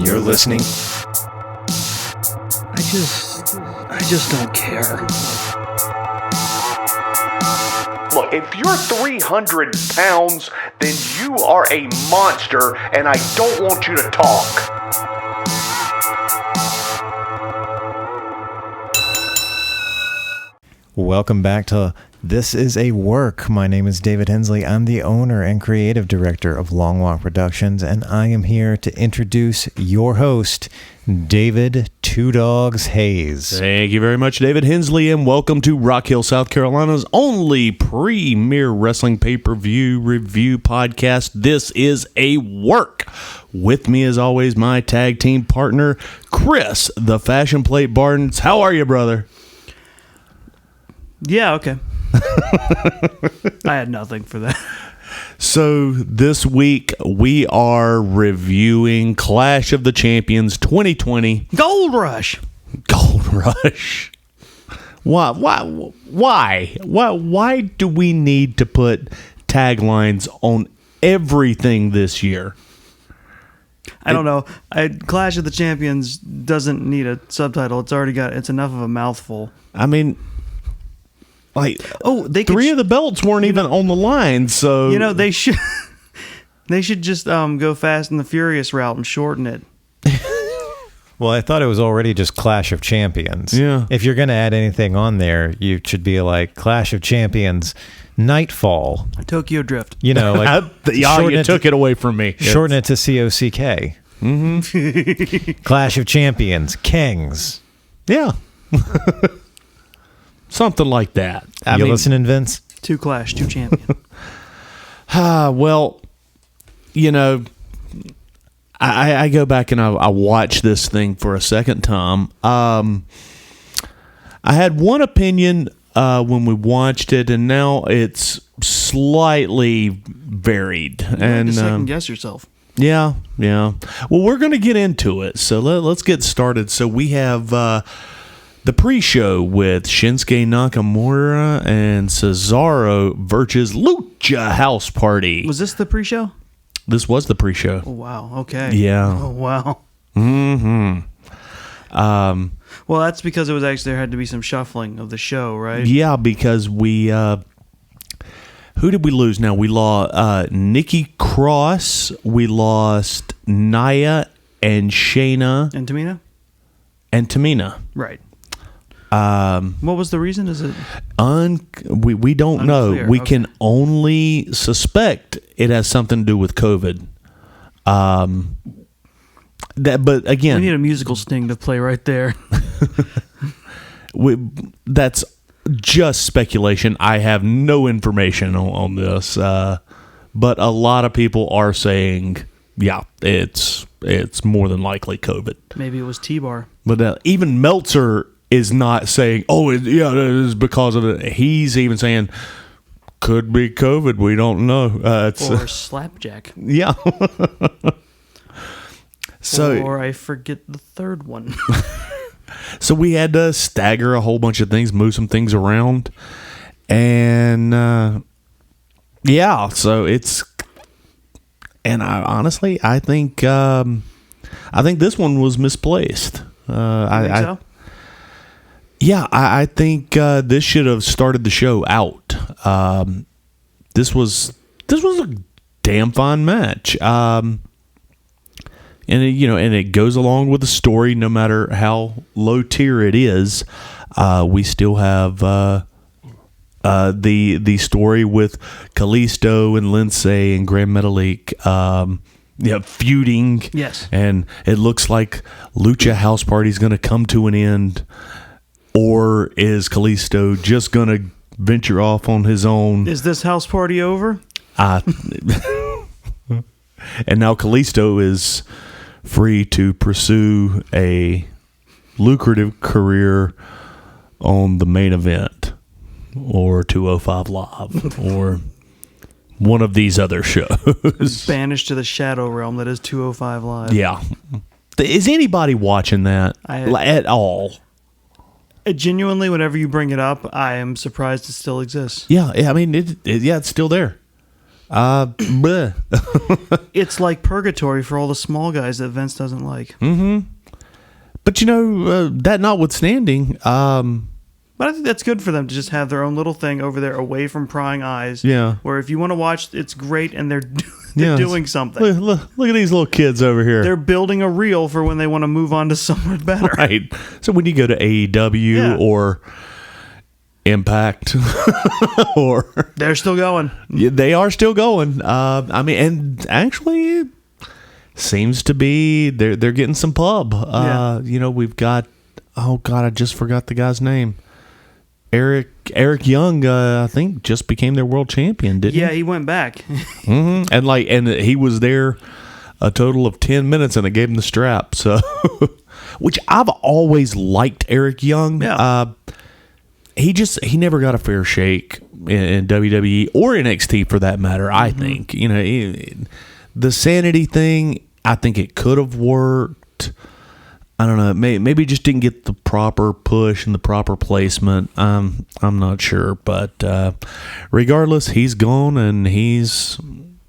you're listening. I just don't care. Look, if you're 300 pounds, then you are a monster, and I don't want you to talk. Welcome back to This Is a Work. My name is David Hensley. I'm the owner and creative director of Long Walk Productions, and I am here to introduce your host, David Two Doggz Hayes. Thank you very much, David Hensley, and welcome to Rock Hill, South Carolina's only premier wrestling pay-per-view review podcast. This is a work. With me, as always, my tag team partner, Chris, the Fashion Plate Barnes. How are you, brother? Yeah, okay. I had nothing for that. So this week we are reviewing Clash of the Champions 2020. Gold Rush. Gold Rush. Why do we need to put taglines on everything this year? I don't know. Clash of the Champions doesn't need a subtitle. It's enough of a mouthful. I mean, three of the belts weren't even on the line, so they should just go Fast and the Furious route and shorten it. Well, I thought it was already just Clash of Champions. Yeah. If you're going to add anything on there, you should be like Clash of Champions Nightfall. Tokyo Drift. you took it away from me. Shorten it to COCK. Mm-hmm. Clash of Champions Kings. Yeah. Something like that. You listening, Vince? Two Clash, two Champion. Well, I go back and I watch this thing for a second time. I had one opinion when we watched it, and now it's slightly varied. You and have to second guess yourself. Yeah. Well, we're going to get into it, so let's get started. So we have the pre-show with Shinsuke Nakamura and Cesaro versus Lucha House Party. Was this the pre-show? This was the pre-show. Oh, wow. Okay. Yeah. Oh, wow. Mm-hmm. Well, that's because there had to be some shuffling of the show, right? Yeah, because we... who did we lose now? We lost Nikki Cross. We lost Nia and Shayna. And Tamina? And Tamina. Right. What was the reason? Is it we don't know. We can only suspect it has something to do with COVID. But again, we need a musical sting to play right there. That's just speculation. I have no information on this, but a lot of people are saying, yeah, it's more than likely COVID. Maybe it was T-Bar. But even Meltzer is not saying, it is because of it. He's even saying, could be COVID. We don't know. Or Slapjack. Yeah. Or I forget the third one. So we had to stagger a whole bunch of things, move some things around. And, so it's... And I think this one was misplaced. So? Yeah, I think this should have started the show out. This was a damn fine match, and it goes along with the story. No matter how low tier it is, we still have the story with Kalisto and Lindsay and Grand Metalik. Feuding. Yes, and it looks like Lucha House Party is going to come to an end. Or is Kalisto just going to venture off on his own? Is this house party over? And now Kalisto is free to pursue a lucrative career on the main event or 205 Live or one of these other shows. Banished to the shadow realm that is 205 Live. Yeah. Is anybody watching that at all? Genuinely, whenever you bring it up, I am surprised it still exists. Yeah, I mean, it's still there. Bleh. It's like purgatory for all the small guys that Vince doesn't like. But that notwithstanding, But I think that's good for them to just have their own little thing over there away from prying eyes. Yeah. Where if you want to watch, it's great, and they're yeah, doing something. Look at these little kids over here. They're building a reel for when they want to move on to somewhere better. Right. So when you go to AEW or Impact, or They're still going. yeah, they are still going. I mean, and actually, it seems to be they're getting some pub. We've got. Oh God, I just forgot the guy's name. Eric Young, I think, just became their world champion, didn't he? Yeah, he went back. Mm-hmm. And he was there a total of 10 minutes, and they gave him the strap. So, which I've always liked Eric Young. Yeah. He never got a fair shake in WWE or NXT for that matter. I think the sanity thing. I think it could have worked. I don't know. Maybe just didn't get the proper push and the proper placement. I'm not sure, but regardless, he's gone and he's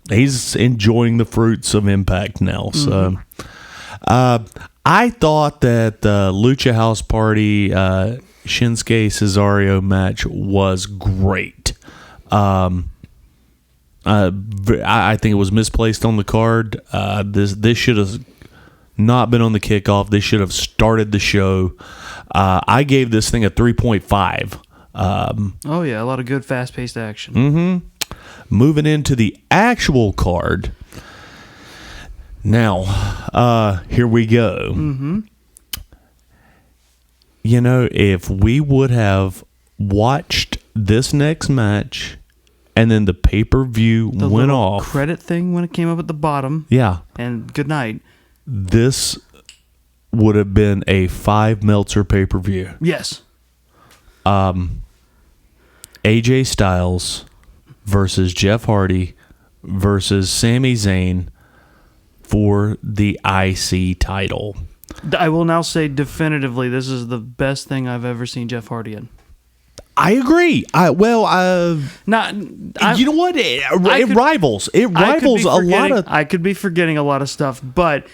enjoying the fruits of Impact now. So, I thought that the Lucha House Party Shinsuke Cesaro match was great. I think it was misplaced on the card. This should have not been on the kickoff. They should have started the show. I gave this thing a 3.5. Oh, yeah. A lot of good, fast-paced action. Moving into the actual card. Now, here we go. If we would have watched this next match and then the pay-per-view The went little off. credit thing when it came up at the bottom. Yeah. And good night. This would have been a 5 Meltzer pay-per-view. Yes. AJ Styles versus Jeff Hardy versus Sami Zayn for the IC title. I will now say definitively this is the best thing I've ever seen Jeff Hardy in. I agree. You know what? It rivals. It rivals a lot of. I could be forgetting a lot of stuff, but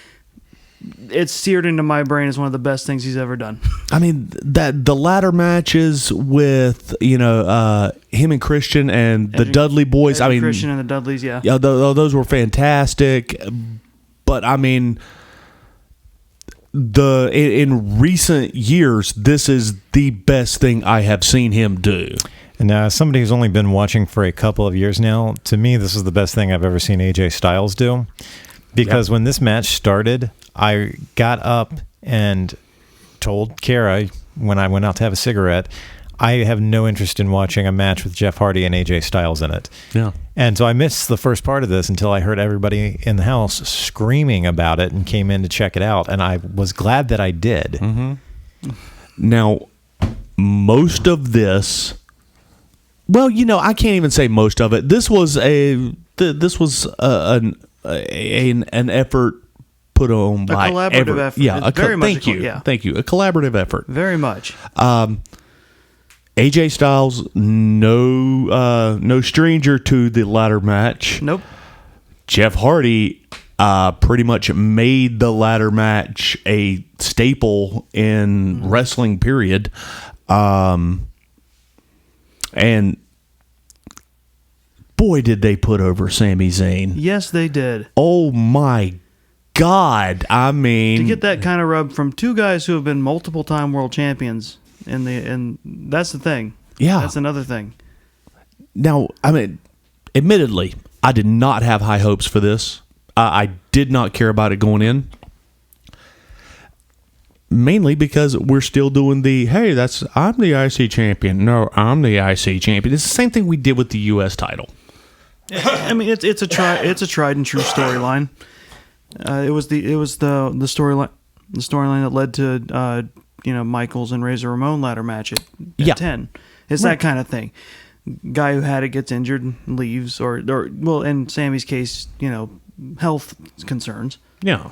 it's seared into my brain as one of the best things he's ever done. I mean, the ladder matches with him and Christian and the Dudley boys. I mean, Christian and the Dudleys. Yeah. Yeah, those were fantastic. But I mean, in recent years, this is the best thing I have seen him do. And as somebody who's only been watching for a couple of years now, to me, this is the best thing I've ever seen AJ Styles do. Because when this match started, I got up and told Kara when I went out to have a cigarette, I have no interest in watching a match with Jeff Hardy and AJ Styles in it. Yeah. And so I missed the first part of this until I heard everybody in the house screaming about it and came in to check it out. And I was glad that I did. Now, most of this, well, I can't even say most of it. This was an effort put on by a collaborative effort. Yeah, Very much thank you. Thank you. A collaborative effort. Very much. AJ Styles, no stranger to the ladder match. Nope. Jeff Hardy pretty much made the ladder match a staple in wrestling, period. And boy, did they put over Sami Zayn. Yes, they did. Oh, my God. I mean, To get that kind of rub from two guys who have been multiple-time world champions, and that's the thing. Yeah. That's another thing. now, I mean, admittedly, I did not have high hopes for this. I did not care about it going in. Mainly because we're still doing I'm the IC champion. No, I'm the IC champion. It's the same thing we did with the US title. I mean, it's a tried and true storyline. It was the storyline that led to Michaels and Razor Ramon ladder match at 10. It's that kind of thing. Guy who had it gets injured and leaves, or in Sammy's case, health concerns. Yeah.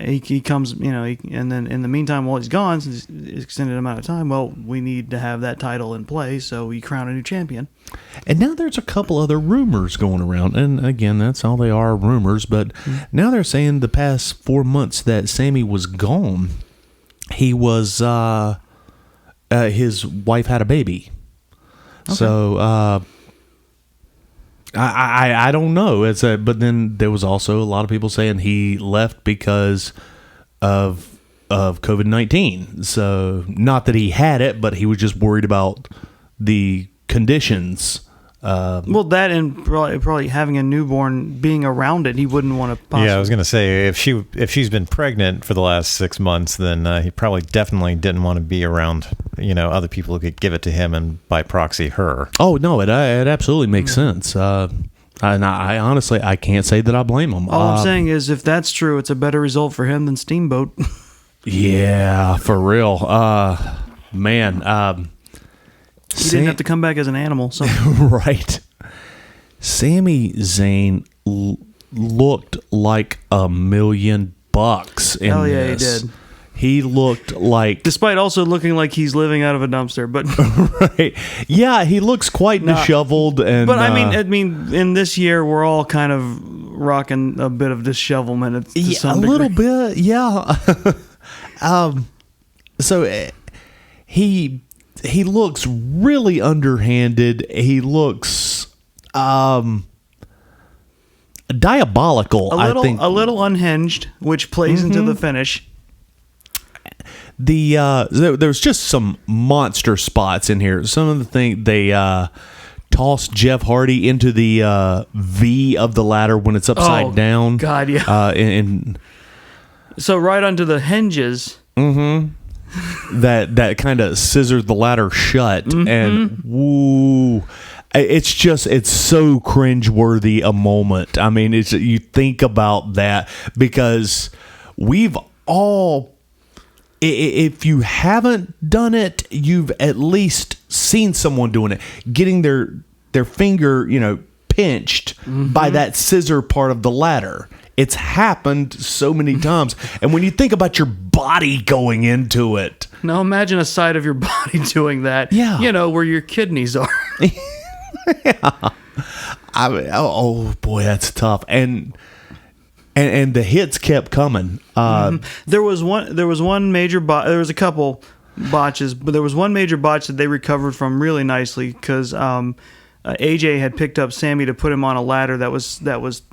he comes, and then in the meantime, while he's gone, since it's extended amount of time, well, we need to have that title in play, so we crown a new champion. And now there's a couple other rumors going around, and again, that's all they are, rumors. But now they're saying the past 4 months that Sammy was gone, he was his wife had a baby. Okay. So I don't know. But then there was also a lot of people saying he left because of COVID-19. So not that he had it, but he was just worried about the conditions. Well, that and probably having a newborn, being around it, he wouldn't want to. Yeah, I was going to say if she's been pregnant for the last 6 months, then he probably definitely didn't want to be around other people who could give it to him and by proxy her. Oh no, it absolutely makes sense. And I honestly I can't say that I blame him. All I'm saying is if that's true, it's a better result for him than Steamboat. Yeah, for real. Man. He didn't have to come back as an animal. So. Right. Sami Zayn looked like $1 million in Hell yeah, this. he did. He looked like... Despite also looking like he's living out of a dumpster, but... Right. Yeah, he looks quite disheveled. And, but I mean, in this year, we're all kind of rocking a bit of dishevelment to some degree. A little bit, yeah. So he looks really underhanded. He looks diabolical. I think a little unhinged, which plays into the finish. There's just some monster spots in here. Some of the things they tossed Jeff Hardy into the V of the ladder when it's upside down. God, yeah. So right onto the hinges. Mm-hmm. that kind of scissored the ladder shut, and woo, it's so cringeworthy a moment. I mean, you think about that because we've all, if you haven't done it, you've at least seen someone doing it, getting their finger, pinched by that scissor part of the ladder. It's happened so many times. And when you think about your body going into it. Now imagine a side of your body doing that. Yeah. Where your kidneys are. Yeah. Oh boy, that's tough. And the hits kept coming. There was one major there was a couple botches, but there was one major botch that they recovered from really nicely because AJ had picked up Sammy to put him on a ladder that was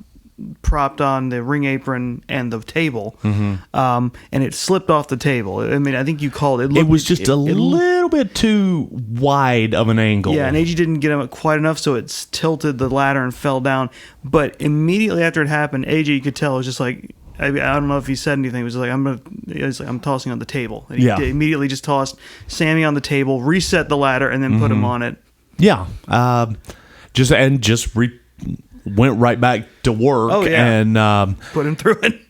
propped on the ring apron and the table, and it slipped off the table. I mean, I think you called it. It was just a little bit too wide of an angle. Yeah, and AJ didn't get him quite enough, so it tilted the ladder and fell down. But immediately after it happened, AJ, you could tell, was just like, I don't know if he said anything. He was like, I'm tossing on the table. And he immediately just tossed Sammy on the table, reset the ladder, and then put him on it. Yeah, went right back to work. Oh, yeah. And put him through it.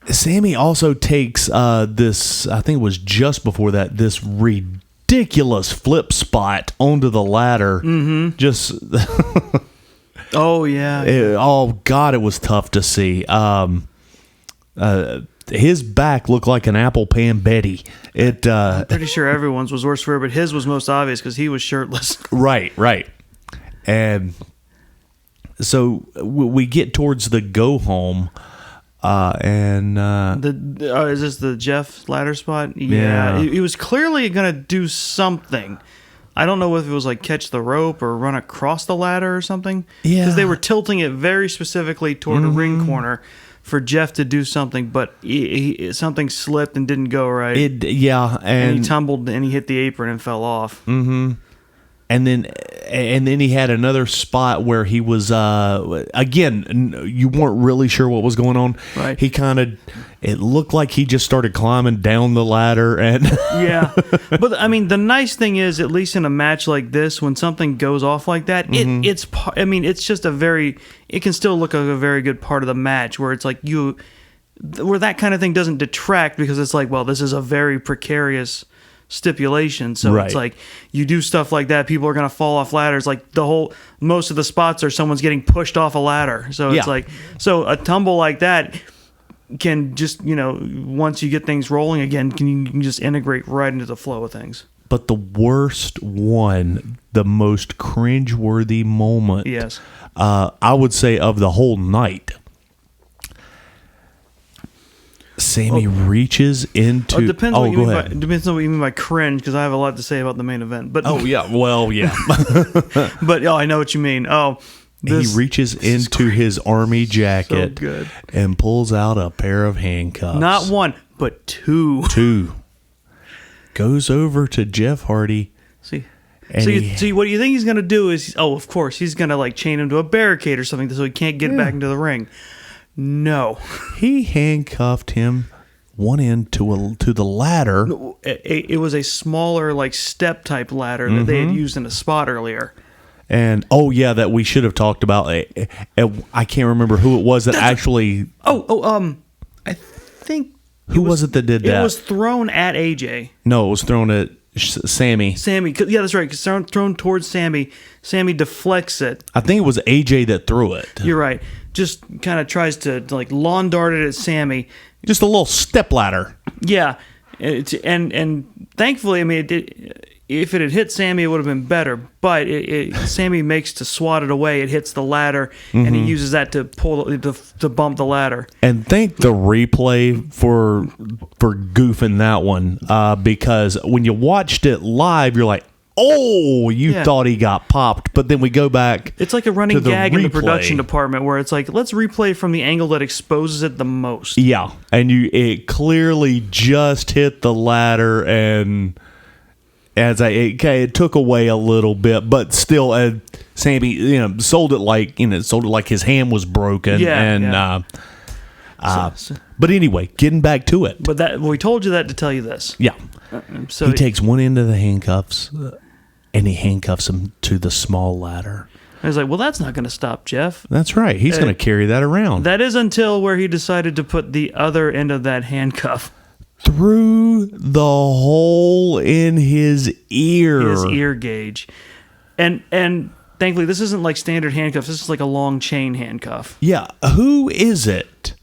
Sammy also takes this, I think it was just before that, this ridiculous flip spot onto the ladder. Just oh yeah. Oh God, it was tough to see. His back looked like an apple pan Betty. I'm pretty sure everyone's was worse for her, but his was most obvious because he was shirtless. Right. And so we get towards the go home, and is this the Jeff ladder spot? Yeah. He was clearly gonna do something. I don't know if it was like catch the rope or run across the ladder or something. Yeah, because they were tilting it very specifically toward a ring corner for Jeff to do something, but something slipped and didn't go right. and he tumbled and he hit the apron and fell off. And then he had another spot where he was again, you weren't really sure what was going on. Right. He it looked like he just started climbing down the ladder and yeah. But I mean, the nice thing is, at least in a match like this, when something goes off like that, it's just it can still look like a very good part of the match where it's like where that kind of thing doesn't detract because it's like, well, this is a very precarious stipulation, so It's like you do stuff like that, people are gonna fall off ladders. Like most of the spots are someone's getting pushed off a ladder, so it's like, so a tumble like that, can just, once you get things rolling again, you can just integrate right into the flow of things. But the worst one, the most cringeworthy moment, Yes, I would say of the whole night. Sammy reaches into. It depends on what go ahead. depends on what you mean by cringe, because I have a lot to say about the main event. But Yeah, well, yeah. but I know what you mean. He reaches into his army jacket good. and pulls out a pair of handcuffs. Not one, but two. Two. Goes over to Jeff Hardy. See, and see, what do you think he's gonna do? Is of course he's gonna like chain him to a barricade or something so he can't get back into the ring. No, he handcuffed him one end to the ladder. it was a smaller like step type ladder that they had used in a spot earlier. And that we should have talked about. I can't remember who it was that actually. I think who was it that did that? It was thrown at AJ. No, it was thrown at Sammy. Yeah, that's right. Because thrown towards Sammy. Sammy deflects it. I think it was AJ that threw it. You're right. Just kind of tries to like lawn dart it at Sammy. Just a little step ladder. Yeah, and thankfully, I mean, if it had hit Sammy, it would have been better. But Sammy makes to swat it away. It hits the ladder, and he uses that to to bump the ladder. And thank the replay for goofing that one, because when you watched it live, you're like, oh, you thought he got popped. But then we go back. It's like a running gag in the production department where it's like, let's replay from the angle that exposes it the most. Yeah, and it clearly just hit the ladder, and it took away a little bit, but still, Sammy, sold it like his hand was broken. Yeah. But anyway, getting back to it. But we told you that to tell you this. Yeah. So he takes one end of the handcuffs, and he handcuffs him to the small ladder. I was like, well, that's not going to stop Jeff. That's right. He's going to carry that around. That is until where he decided to put the other end of that handcuff through the hole in his ear. His ear gauge. And thankfully, this isn't like standard handcuffs. This is like a long chain handcuff. Yeah. Who is it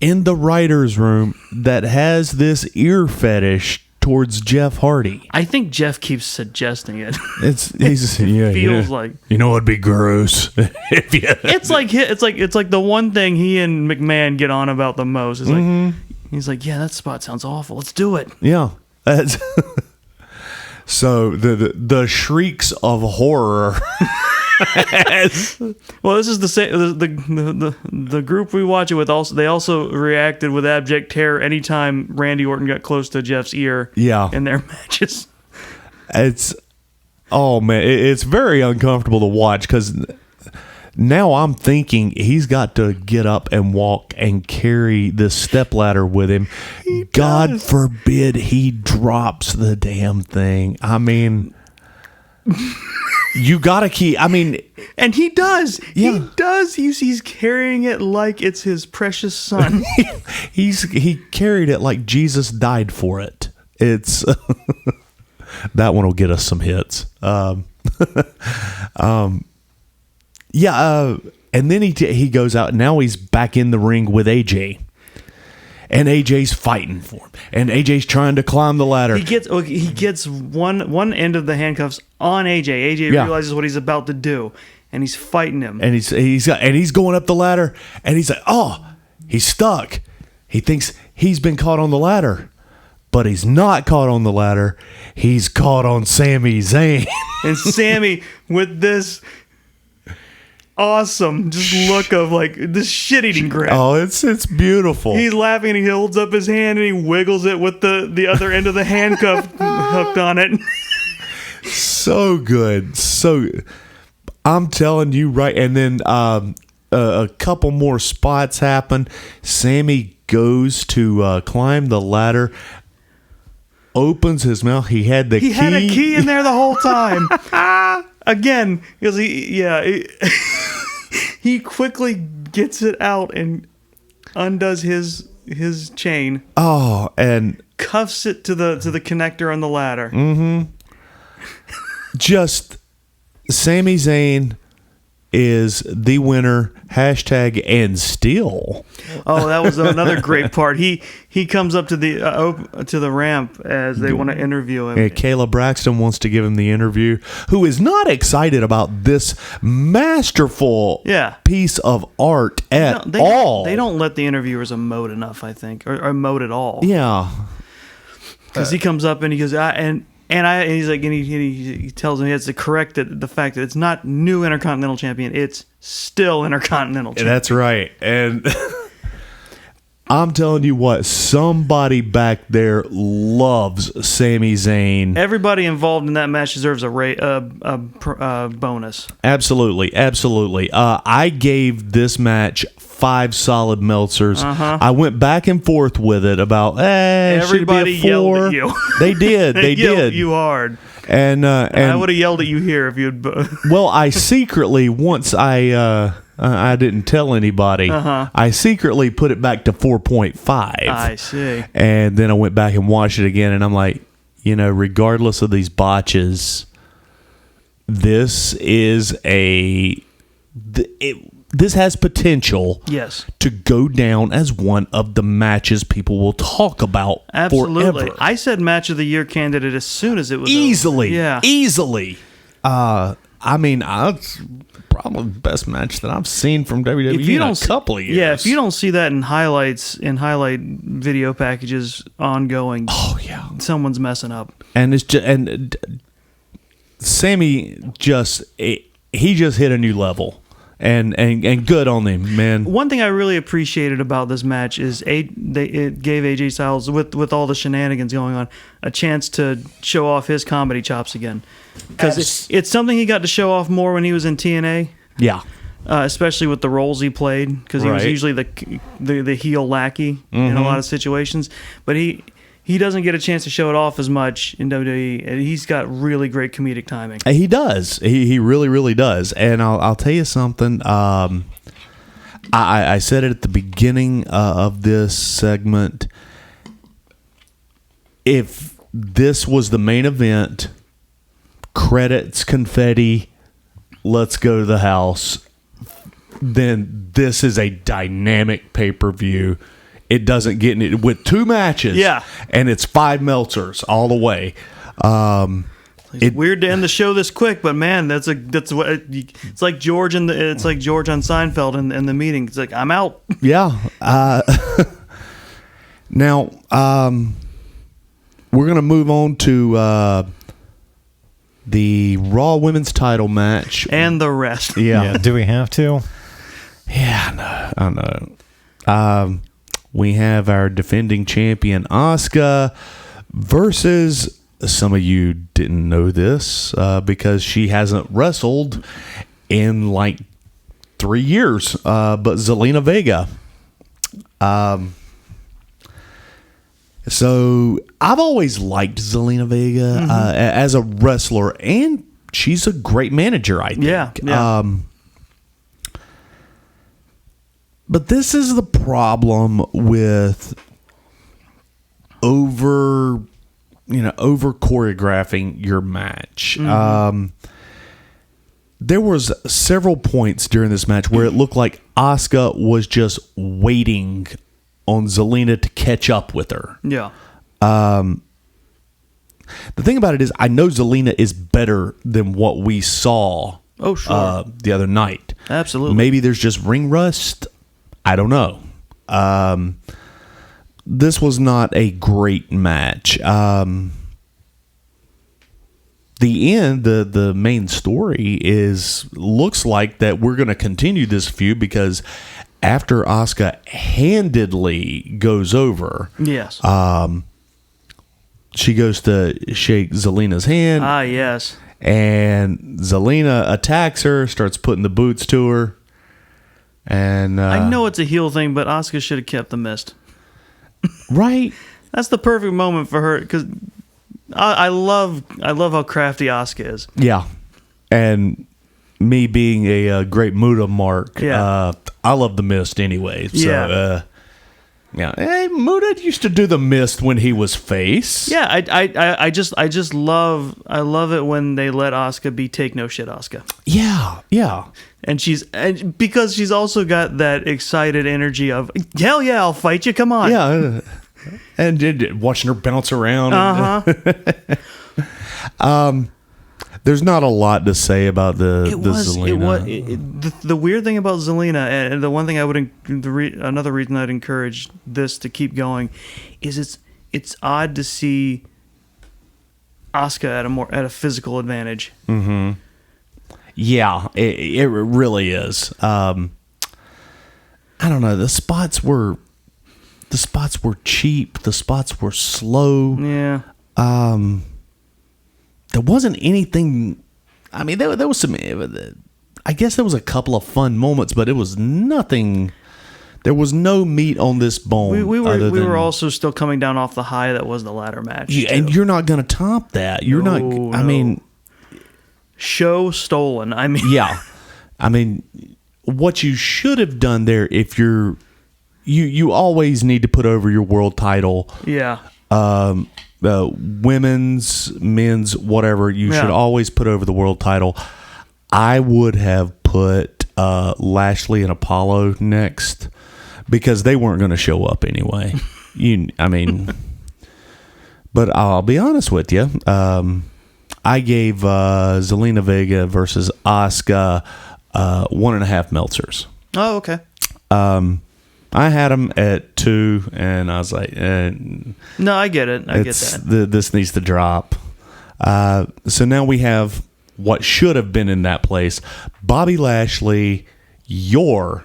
in the writer's room that has this ear fetish towards Jeff Hardy? I think Jeff keeps suggesting it. Feels like it'd be gross. It's like the one thing he and McMahon get on about the most. Is like he's like, yeah, that spot sounds awful. Let's do it. Yeah. So the shrieks of horror. Well, this is the group we watch it with. They also reacted with abject terror anytime Randy Orton got close to Jeff's ear. Yeah. In their matches. It's very uncomfortable to watch because now I'm thinking he's got to get up and walk and carry this stepladder with him. God forbid he drops the damn thing. I mean, you gotta keep. I mean, and he does. Yeah. He does. He's carrying it like it's his precious son. he carried it like Jesus died for it. It's that one will get us some hits. And then he goes out. Now he's back in the ring with AJ. And AJ's fighting for him. And AJ's trying to climb the ladder. He gets one end of the handcuffs on AJ. AJ realizes what he's about to do, and he's fighting him. And he's going up the ladder, and he's like, oh, he's stuck. He thinks he's been caught on the ladder, but he's not caught on the ladder. He's caught on Sami Zayn. And Sammy with this awesome just look of like this shit-eating grin. Oh, it's beautiful. He's laughing and he holds up his hand and he wiggles it with the other end of the handcuff hooked on it. So good. So I'm telling you, right. And then a couple more spots happen. Sammy goes to climb the ladder, opens his mouth. He had a key in there the whole time. Again, because he quickly gets it out and undoes his chain. Oh, and cuffs it to the connector on the ladder. Mm-hmm. Just Sami Zayn is the winner, hashtag and still. Oh, that was another great part. He comes up to the ramp as they want to interview him. Yeah, Kayla Braxton wants to give him the interview, who is not excited about this masterful piece of art at all. They don't let the interviewers emote enough, I think, or emote at all. Yeah. Because he comes up and he goes, and he's like, and he tells him he has to correct the fact that it's not new Intercontinental Champion, it's still Intercontinental Champion. That's right. And I'm telling you what, somebody back there loves Sami Zayn. Everybody involved in that match deserves a bonus. Absolutely, absolutely. I gave this match 5 solid Meltzers. I went back and forth with it about, everybody should it be a 4? yelled at you. They did. They yelled did. at you hard. And I would have yelled at you here if you'd. Well, I secretly, once I didn't tell anybody, I secretly put it back to 4.5. I see. And then I went back and watched it again, and I'm like, regardless of these botches, this is this has potential to go down as one of the matches people will talk about Absolutely. forever. I said match of the year candidate as soon as it was Easily. over. Yeah. Easily. I mean, it's probably the best match that I've seen from WWE in a couple of years. Yeah, if you don't see that in highlight video packages ongoing, someone's messing up. And it's just, Sammy he just hit a new level. And good on him, man. One thing I really appreciated about this match is it gave AJ Styles, with all the shenanigans going on, a chance to show off his comedy chops again. Because it's something he got to show off more when he was in TNA. Yeah. Especially with the roles he played, because he was usually the heel lackey in a lot of situations. But he doesn't get a chance to show it off as much in WWE, and he's got really great comedic timing. He does. He really, really does. And I'll tell you something. I said it at the beginning of this segment. If this was the main event, credits, confetti, let's go to the house, then this is a dynamic pay-per-view. It doesn't get in it with 2 matches. Yeah. And it's 5 Meltzers all the way. It's weird to end the show this quick, but man, that's what it's like George on Seinfeld in the meeting. It's like, I'm out. Yeah. Now, we're going to move on to the Raw Women's title match. And the rest. Yeah. Do we have to? Yeah, I know. We have our defending champion, Asuka, versus, some of you didn't know this, because she hasn't wrestled in like 3 years, but Zelina Vega. So I've always liked Zelina Vega as a wrestler, and she's a great manager, I think. Yeah. But this is the problem with over choreographing your match. There was several points during this match where it looked like Asuka was just waiting on Zelina to catch up with her. Yeah. The thing about it is, I know Zelina is better than what we saw the other night. Absolutely. Maybe there's just ring rust. I don't know. This was not a great match. The end, the main story looks like that we're going to continue this feud, because after Asuka handedly goes over, yes, she goes to shake Zelina's hand. Yes. And Zelina attacks her, starts putting the boots to her. And I know it's a heel thing, but Asuka should have kept the mist. Right? That's the perfect moment for her, because I love how crafty Asuka is. Yeah. And me being a great Muda mark, I love the mist anyway. So, Yeah, hey, Muda used to do the mist when he was face. Yeah, I just love it when they let Asuka be take no shit Asuka. Yeah. And because she's also got that excited energy of hell yeah, I'll fight you, come on. Yeah. And watching her bounce around. There's not a lot to say about the Zelina. The weird thing about Zelina, and the one thing I would another reason I'd encourage this to keep going, is it's odd to see Asuka at a physical advantage. Mm-hmm. Yeah, it really is. I don't know. The spots were cheap. The spots were slow. Yeah. There wasn't anything. I mean, there was some. I guess there was a couple of fun moments, but it was nothing. There was no meat on this bone. We were also still coming down off the high that was the ladder match. Yeah, and you're not going to top that. You're not. I mean, show stolen. I mean, yeah. I mean, what you should have done there, if you always need to put over your world title. Yeah. Women's, men's, whatever, you should always put over the world title. I would have put Lashley and Apollo next because they weren't going to show up anyway. But I'll be honest with you. I gave Zelina Vega versus Asuka 1.5 Meltzers. Oh, okay. I had them at 2, and I was like, no, I get it. I get that. This needs to drop. So now we have what should have been in that place. Bobby Lashley, your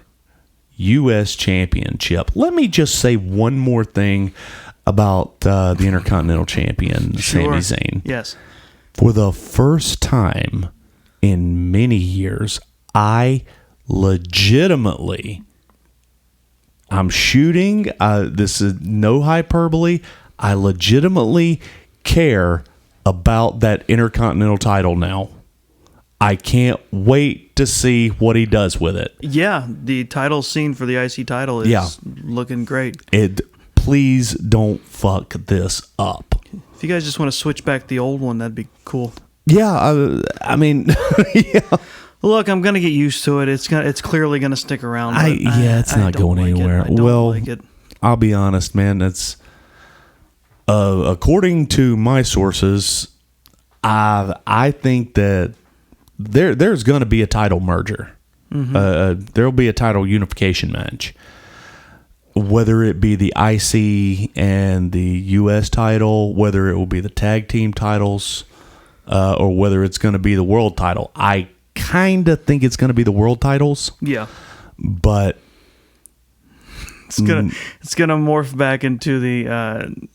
U.S. Championship. Let me just say one more thing about the Intercontinental Champion, Sami Zayn. Yes. For the first time in many years, I legitimately... I'm shooting. This is no hyperbole. I legitimately care about that Intercontinental title now. I can't wait to see what he does with it. Yeah, the title scene for the IC title is looking great. Please don't fuck this up. If you guys just want to switch back the old one, that'd be cool. Yeah, I mean, yeah. Look, I'm gonna get used to it. It's clearly gonna stick around. It's not going anywhere. I'll be honest, man. It's according to my sources, I think that there's going to be a title merger. Mm-hmm. There'll be a title unification match, whether it be the IC and the US title, whether it will be the tag team titles, or whether it's going to be the world title. I kind of think it's going to be the world titles. Yeah. But it's gonna morph back into the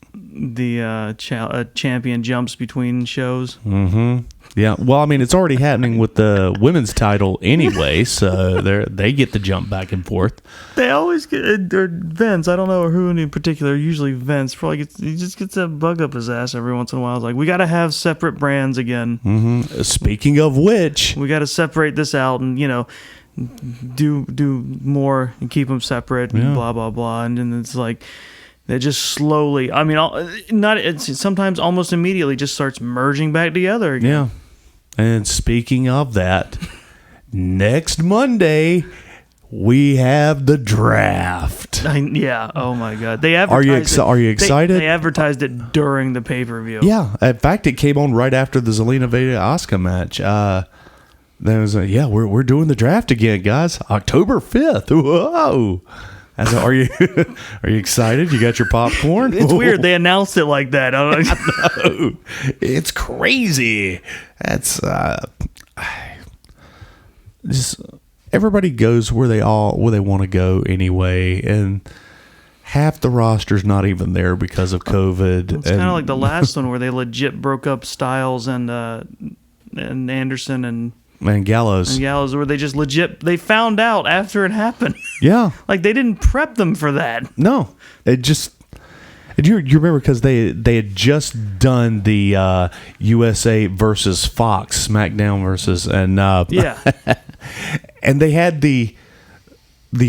champion jumps between shows. Mm-hmm. Yeah. Well, I mean, it's already happening with the women's title anyway, so they get to jump back and forth. They always get Vince. I don't know who in particular. Usually Vince. Probably he just gets that bug up his ass every once in a while. It's like, we got to have separate brands again. Mm-hmm. Speaking of which, we got to separate this out and do more and keep them separate and blah blah blah. And then it's like they just slowly. I mean, it's sometimes almost immediately just starts merging back together again. Yeah. And speaking of that, next Monday we have the draft. Yeah. Oh my God. They advertised Are you excited? They advertised it during the pay-per-view. Yeah. In fact, it came on right after the Zelina Vega Asuka match. Then it was we're doing the draft again, guys. October 5th. Whoa. Are you excited? You got your popcorn? It's weird. They announced it like that. I know. It's crazy. That's just everybody goes where they want to go anyway, and half the roster's not even there because of COVID. It's kind of like the last one where they legit broke up Styles and Anderson and Gallows, where they just they found out after it happened. Yeah. Like they didn't prep them for that. No. It just... You remember because they had just done the USA versus Fox, SmackDown versus... and and they had the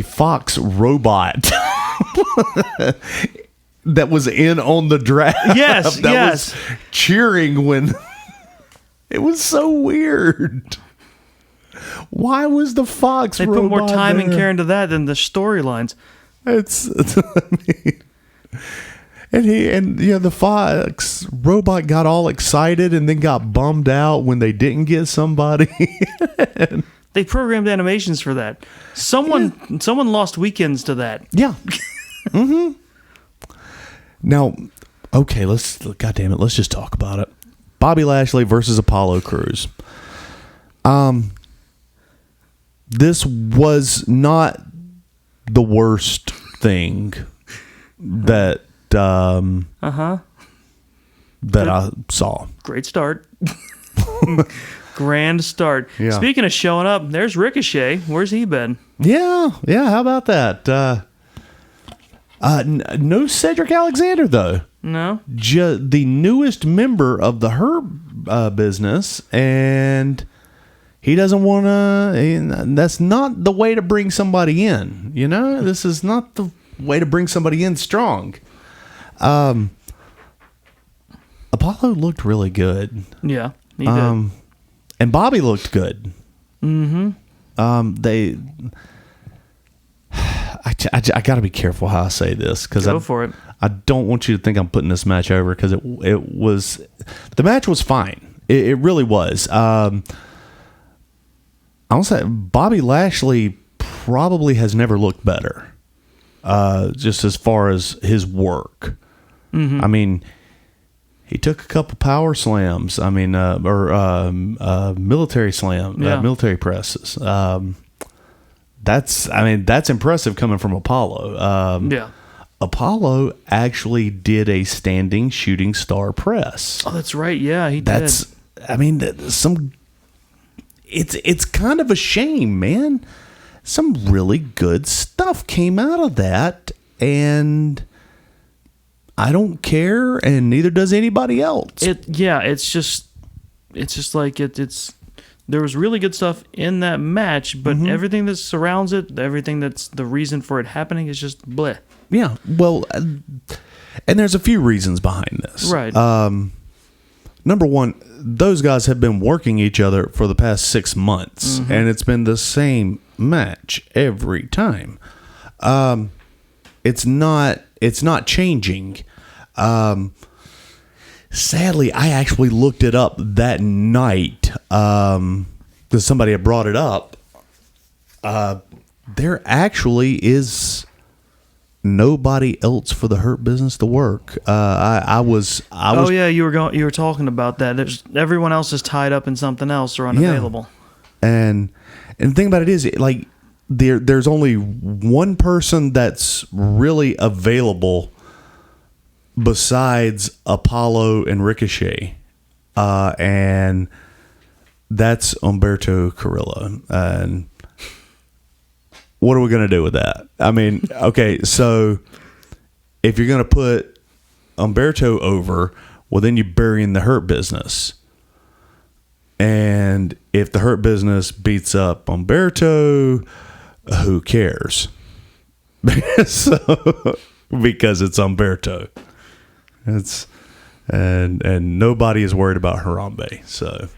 Fox robot that was in on the draft. Yes, that yes. was cheering when it was so weird. Why was the Fox They robot put more time there? and care into that than the storylines. It's I mean, the Fox robot got all excited and then got bummed out when they didn't get somebody. They programmed animations for that. Someone lost weekends to that. Yeah. Mm-hmm. Now, okay, let's just talk about it. Bobby Lashley versus Apollo Crews. This was not the worst thing that I saw. Great start. Grand start. Yeah. Speaking of showing up, there's Ricochet. Where's he been? Yeah, how about that? No Cedric Alexander, though. No? The newest member of the Hurt business, and he doesn't want to. That's not the way to bring somebody in. This is not the way to bring somebody in strong. Apollo looked really good. Yeah, he did. And Bobby looked good. Mm-hmm. I got to be careful how I say this because Go for it. I don't want you to think I'm putting this match over because the match was fine. It really was. I'll say Bobby Lashley probably has never looked better. Just as far as his work. Mm-hmm. I mean, he took a couple power slams. I mean, military military presses. That's impressive coming from Apollo. Yeah. Apollo actually did a standing shooting star press. Oh, that's right. Yeah, he did. It's kind of a shame, man. Some really good stuff came out of that, and I don't care, and neither does anybody else. It's just like there was really good stuff in that match, but everything that surrounds it, everything that's the reason for it happening is just bleh. Yeah, well, and there's a few reasons behind this. Right. Number one, those guys have been working each other for the past 6 months, and it's been the same match every time. It's not changing. Sadly, I actually looked it up that night because somebody had brought it up. There actually is nobody else for the Hurt business to work. I was. Oh yeah, you were talking about that. Everyone else is tied up in something else or unavailable. Yeah. And the thing about it is, like, there's only one person that's really available besides Apollo and Ricochet, and that's Humberto Carrillo. And what are we going to do with that? I mean, okay, so if you're going to put Humberto over, well, then you're burying the Hurt business. And if the Hurt business beats up Humberto, who cares? Because it's Humberto. And nobody is worried about Harambe. So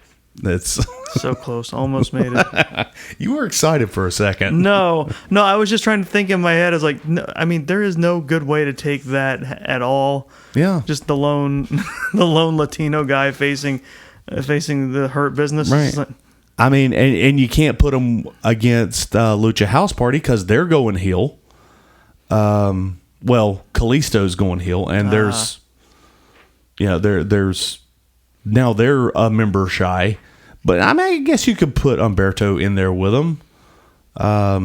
it's so close, almost made it. You were excited for a second. No, I was just trying to think in my head. I was like, no, I mean, there is no good way to take that at all. Yeah, just the lone Latino guy facing the Hurt business. Right. I mean, and you can't put them against Lucha House Party because they're going heel. Well, Kalisto's going heel, and there's now they're a member shy, but I mean, I guess you could put Humberto in there with them. I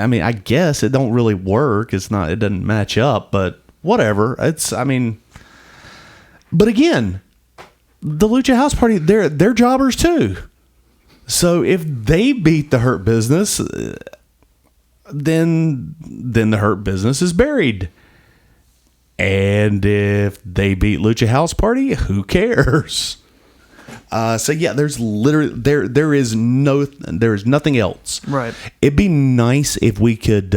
mean, I guess it don't really work. It doesn't match up, but whatever. But again, the Lucha House Party, they're jobbers too. So if they beat the Hurt business, then the Hurt business is buried. And if they beat Lucha House Party, who cares? So yeah, there's literally there is nothing else. Right. It'd be nice if we could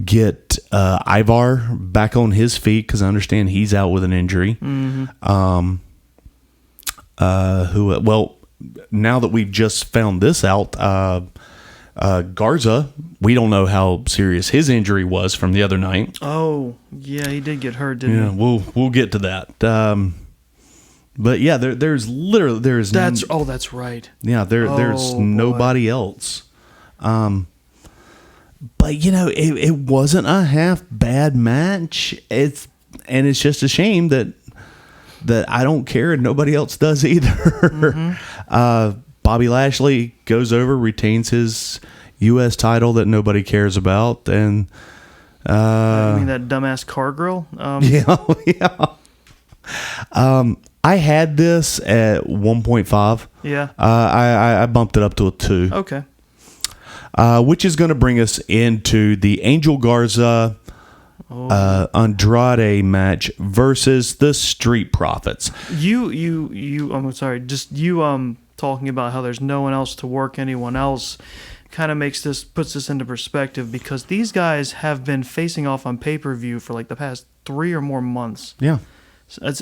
get Ivar back on his feet, because I understand he's out with an injury. Mm-hmm. Well, now that we've just found this out, Garza, we don't know how serious his injury was from the other night. Oh, yeah, he did get hurt, didn't Yeah, he? we'll get to that. But yeah, there's that's right. yeah, there's Oh, nobody else. But it wasn't a half bad match. It's just a shame that I don't care and nobody else does either. Mm-hmm. Bobby Lashley goes over, retains his U.S. title that nobody cares about, and I mean, that dumbass car girl. yeah. I had this at 1.5. Yeah. I bumped it up to a 2. Okay. Which is going to bring us into the Angel Garza Andrade match versus the Street Profits. I'm sorry. Just you talking about how there's no one else to work anyone else kind of puts this into perspective, because these guys have been facing off on pay-per-view for like the past 3 or more months. Yeah. This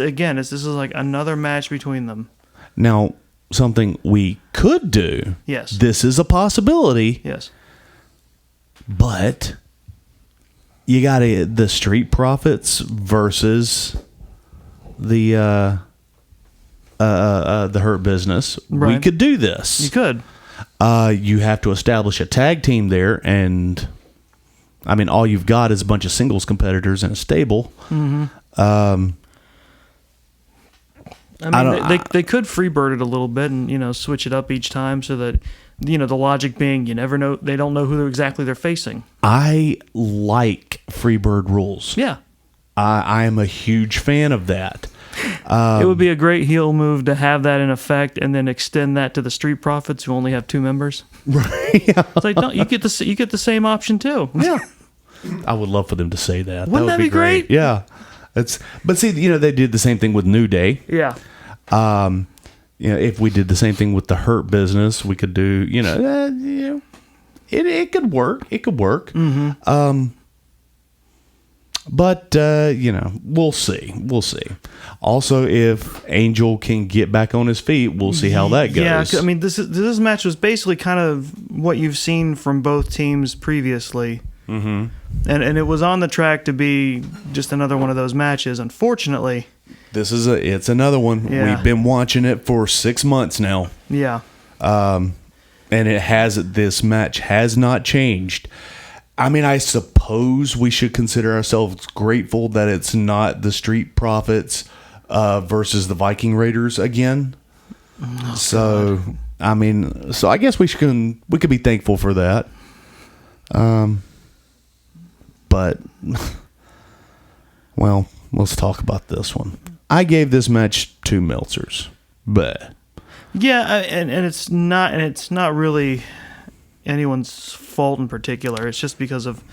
is like another match between them. Now, something we could do. Yes. This is a possibility. Yes. But you got the Street Profits versus the Hurt Business. Right. We could do this. You could. You have to establish a tag team there, and I mean, all you've got is a bunch of singles competitors in a stable. Mm-hmm. I mean, they could freebird it a little bit and switch it up each time, so that the logic being you never know, they don't know who exactly they're facing. I like freebird rules. Yeah. I am a huge fan of that. It would be a great heel move to have that in effect, and then extend that to the Street Profits, who only have 2 members. Right. Yeah. It's like, no, you get the same option too. Yeah. I would love for them to say that. Wouldn't that be great? Yeah. But see, they did the same thing with New Day. Yeah. If we did the same thing with the Hurt Business, we could do, it could work. It could work. Mm-hmm. But we'll see. We'll see. Also, if Angel can get back on his feet, we'll see how that goes. Yeah, I mean, this match was basically kind of what you've seen from both teams previously. Mm-hmm. And it was on the track to be just another one of those matches. Unfortunately, it's another one. Yeah. We've been watching it for 6 months now. Yeah. And this match has not changed. I mean, I suppose we should consider ourselves grateful that it's not the Street Profits versus the Viking Raiders again. Oh, so, God. I mean, I guess we could be thankful for that. But, well, let's talk about this one. I gave this match 2 Meltzers, but yeah, and it's not really anyone's fault in particular. It's just because of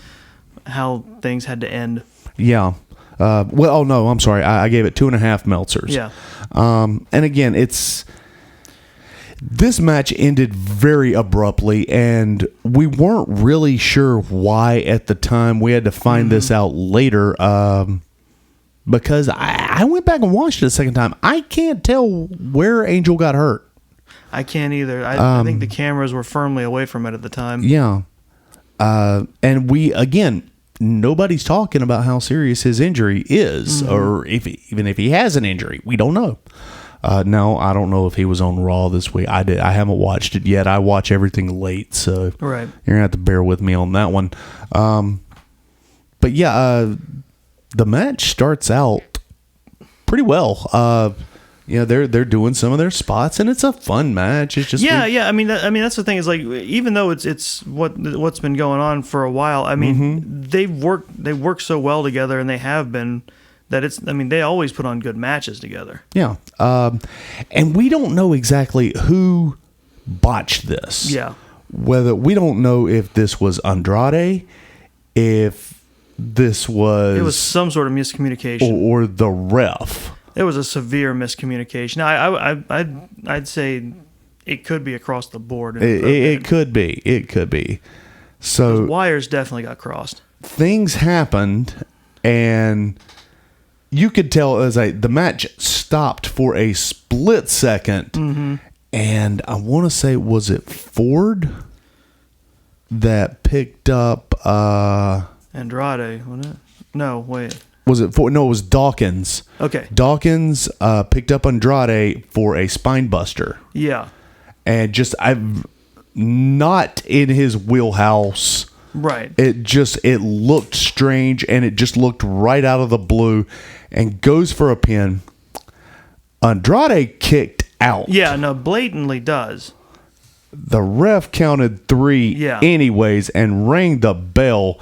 how things had to end. Yeah. I'm sorry. I gave it 2.5 Meltzers. Yeah. And again, this match ended very abruptly, and we weren't really sure why at the time. We had to find this out later, because I went back and watched it a second time. I can't tell where Angel got hurt. I can't either. I think the cameras were firmly away from it at the time. Yeah. And nobody's talking about how serious his injury is, or even if he has an injury. We don't know. No, I don't know if he was on Raw this week. I haven't watched it yet. I watch everything late, so right. You're gonna have to bear with me on that one. But yeah, the match starts out pretty well. They're doing some of their spots, and it's a fun match. It's just I mean that's the thing, is like, even though it's what's been going on for a while. I mean, they work so well together, and they have been, that they always put on good matches together. Yeah. And we don't know exactly who botched this. Yeah. We don't know if this was Andrade, if this was... It was some sort of miscommunication. Or the ref. It was a severe miscommunication. I'd say it could be across the board. It could be. It could be. So wires definitely got crossed. Things happened, and you could tell the match stopped for a split second, and I want to say, was it Ford that picked up Andrade, wasn't it? No, wait. Was it Ford? No, it was Dawkins. Okay. Dawkins picked up Andrade for a spine buster. Yeah. And I'm not in his wheelhouse. Right. It looked strange, and it just looked right out of the blue, and goes for a pin. Andrade kicked out. Yeah, no, blatantly does. The ref counted 3 anyways and rang the bell.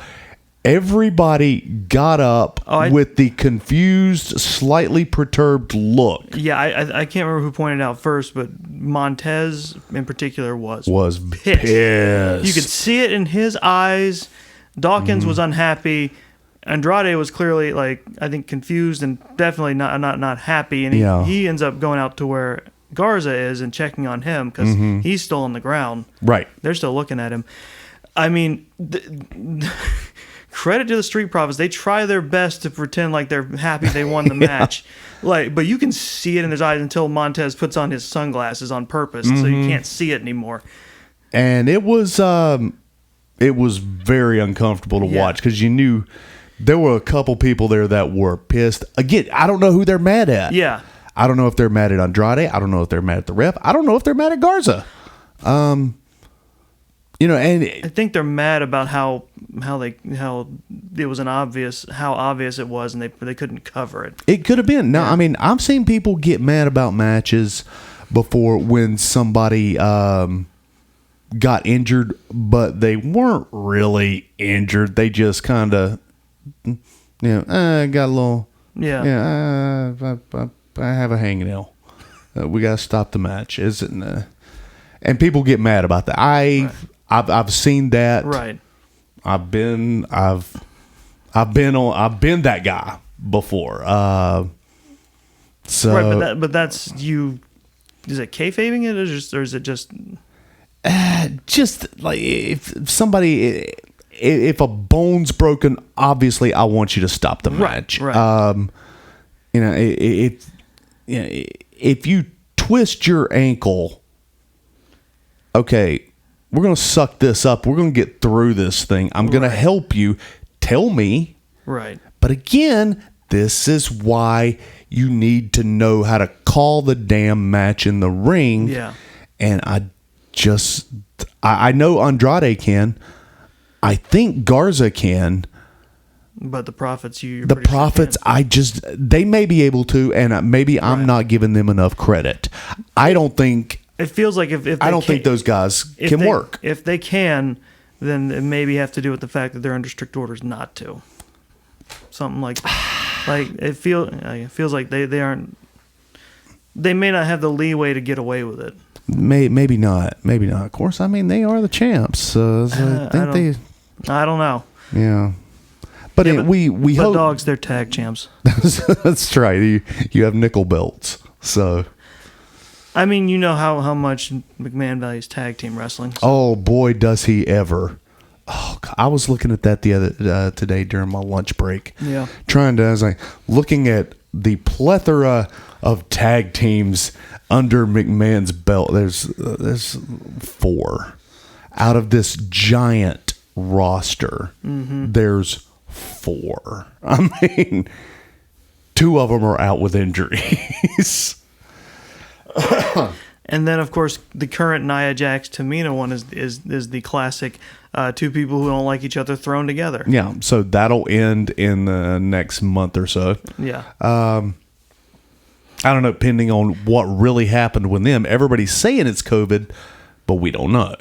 Everybody got up with the confused, slightly perturbed look. Yeah, I can't remember who pointed out first, but Montez in particular was pissed. You could see it in his eyes. Dawkins was unhappy. Andrade was clearly, I think, confused and definitely not happy. And he ends up going out to where Garza is and checking on him because he's still on the ground. Right. They're still looking at him. I mean, credit to the Street Profits. They try their best to pretend like they're happy they won the match. But you can see it in his eyes until Montez puts on his sunglasses on purpose, so you can't see it anymore. And it was very uncomfortable to watch because you knew there were a couple people there that were pissed. Again, I don't know who they're mad at. Yeah. I don't know if they're mad at Andrade. I don't know if they're mad at the ref. I don't know if they're mad at Garza. And I think they're mad about how it was how obvious it was, and they couldn't cover it. It could have been. Now, I mean, I've seen people get mad about matches before when somebody got injured, but they weren't really injured. They just kind of, got a little. Yeah. I have a hangnail. We got to stop the match, isn't it? And people get mad about that. I've seen that. Right. I've been that guy before. But that's you. Is it kayfabing it, or is it just? Just like if a bone's broken, obviously I want you to stop the match. Right. If you twist your ankle, okay, we're going to suck this up. We're going to get through this thing. I'm going to help you. Tell me. Right. But again, this is why you need to know how to call the damn match in the ring. Yeah. And I know Andrade can. I think Garza can. But the Profits, they may be able to, and maybe I'm not giving them enough credit. I don't think. It feels like if I don't think those guys can work. If they can, then it maybe have to do with the fact that they're under strict orders not to. Something like it feels like they aren't. They may not have the leeway to get away with it. Maybe not. Maybe not. Of course, I mean they are the champs. So I don't know. Yeah. But we hope Doggz, they're tag champs. That's right. You have nickel belts. So I mean, you know how much McMahon values tag team wrestling. So. Oh boy, does he ever! Oh, God, I was looking at that the other today during my lunch break. Yeah, I was like looking at the plethora of tag teams under McMahon's belt. There's 4 out of this giant roster. Mm-hmm. There's 4. I mean, 2 of them are out with injuries. And then, of course, the current Nia Jax Tamina one is the classic 2 people who don't like each other thrown together. Yeah, so that'll end in the next month or so. Yeah. I don't know, depending on what really happened with them. Everybody's saying it's COVID, but we don't know.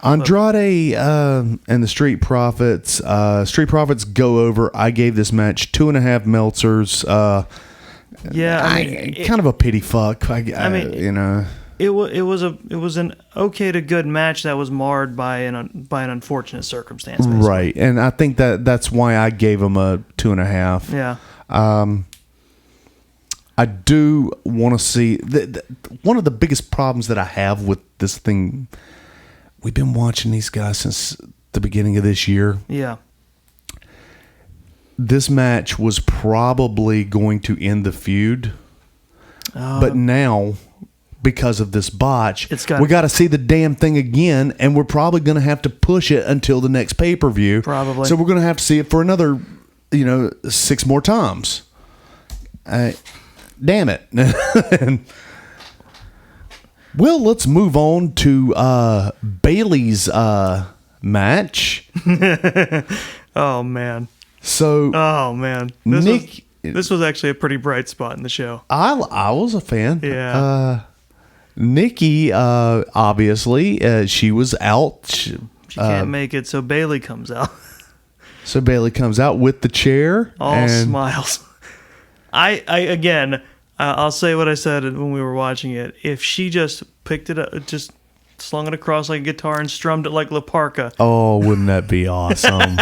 Andrade and the Street Profits. Street Profits go over. I gave this match 2.5 Meltzers. Kind of a pity fuck. It was an okay to good match that was marred by an unfortunate circumstance. Basically. Right, and I think that's why I gave him a 2.5. Yeah. I do want to see one of the biggest problems that I have with this thing. We've been watching these guys since the beginning of this year. Yeah. This match was probably going to end the feud, but now, because of this botch, we got to see the damn thing again, and we're probably going to have to push it until the next pay-per-view. Probably. So we're going to have to see it for another, 6 more times. Damn it. Well, let's move on to Bailey's match. Oh, man. So, This was actually a pretty bright spot in the show. I was a fan. Yeah. Nikki, obviously, she was out. She can't make it, so Bailey comes out. So Bailey comes out with the chair. All smiles. I'll say what I said when we were watching it. If she just picked it up, just slung it across like a guitar and strummed it like La Parka. Oh, wouldn't that be awesome?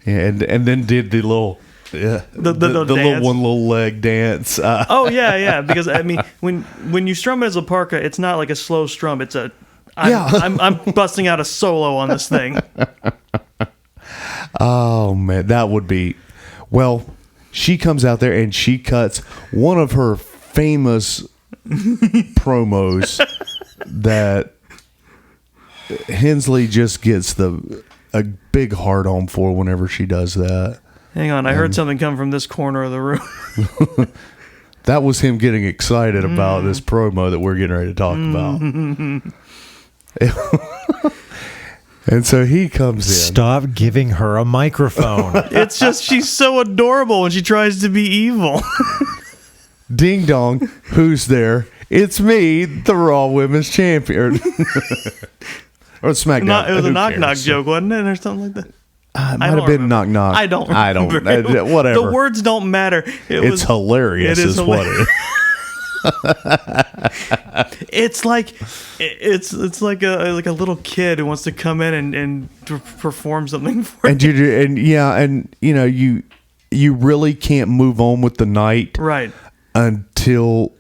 Yeah, and then did the little... Yeah, the little one little leg dance. Because I mean, when you strum it as a parka, it's not like a slow strum. It's I'm busting out a solo on this thing. Oh man, that would be. Well, she comes out there and she cuts one of her famous promos that Hensley just gets a big hard on for whenever she does that. Hang on, I heard something come from this corner of the room. That was him getting excited about this promo that we're getting ready to talk about. And so he comes in. Stop giving her a microphone. It's just, she's so adorable when she tries to be evil. Ding dong, who's there? It's me, the Raw Women's Champion. Or SmackDown. It was a knock-knock joke, wasn't it? Or something like that. It might have been knock knock. I don't remember. Whatever. The words don't matter. It's hilarious. It is hilarious. What it is. It's like a little kid who wants to come in and perform something for you. You really can't move on with the night, right? Until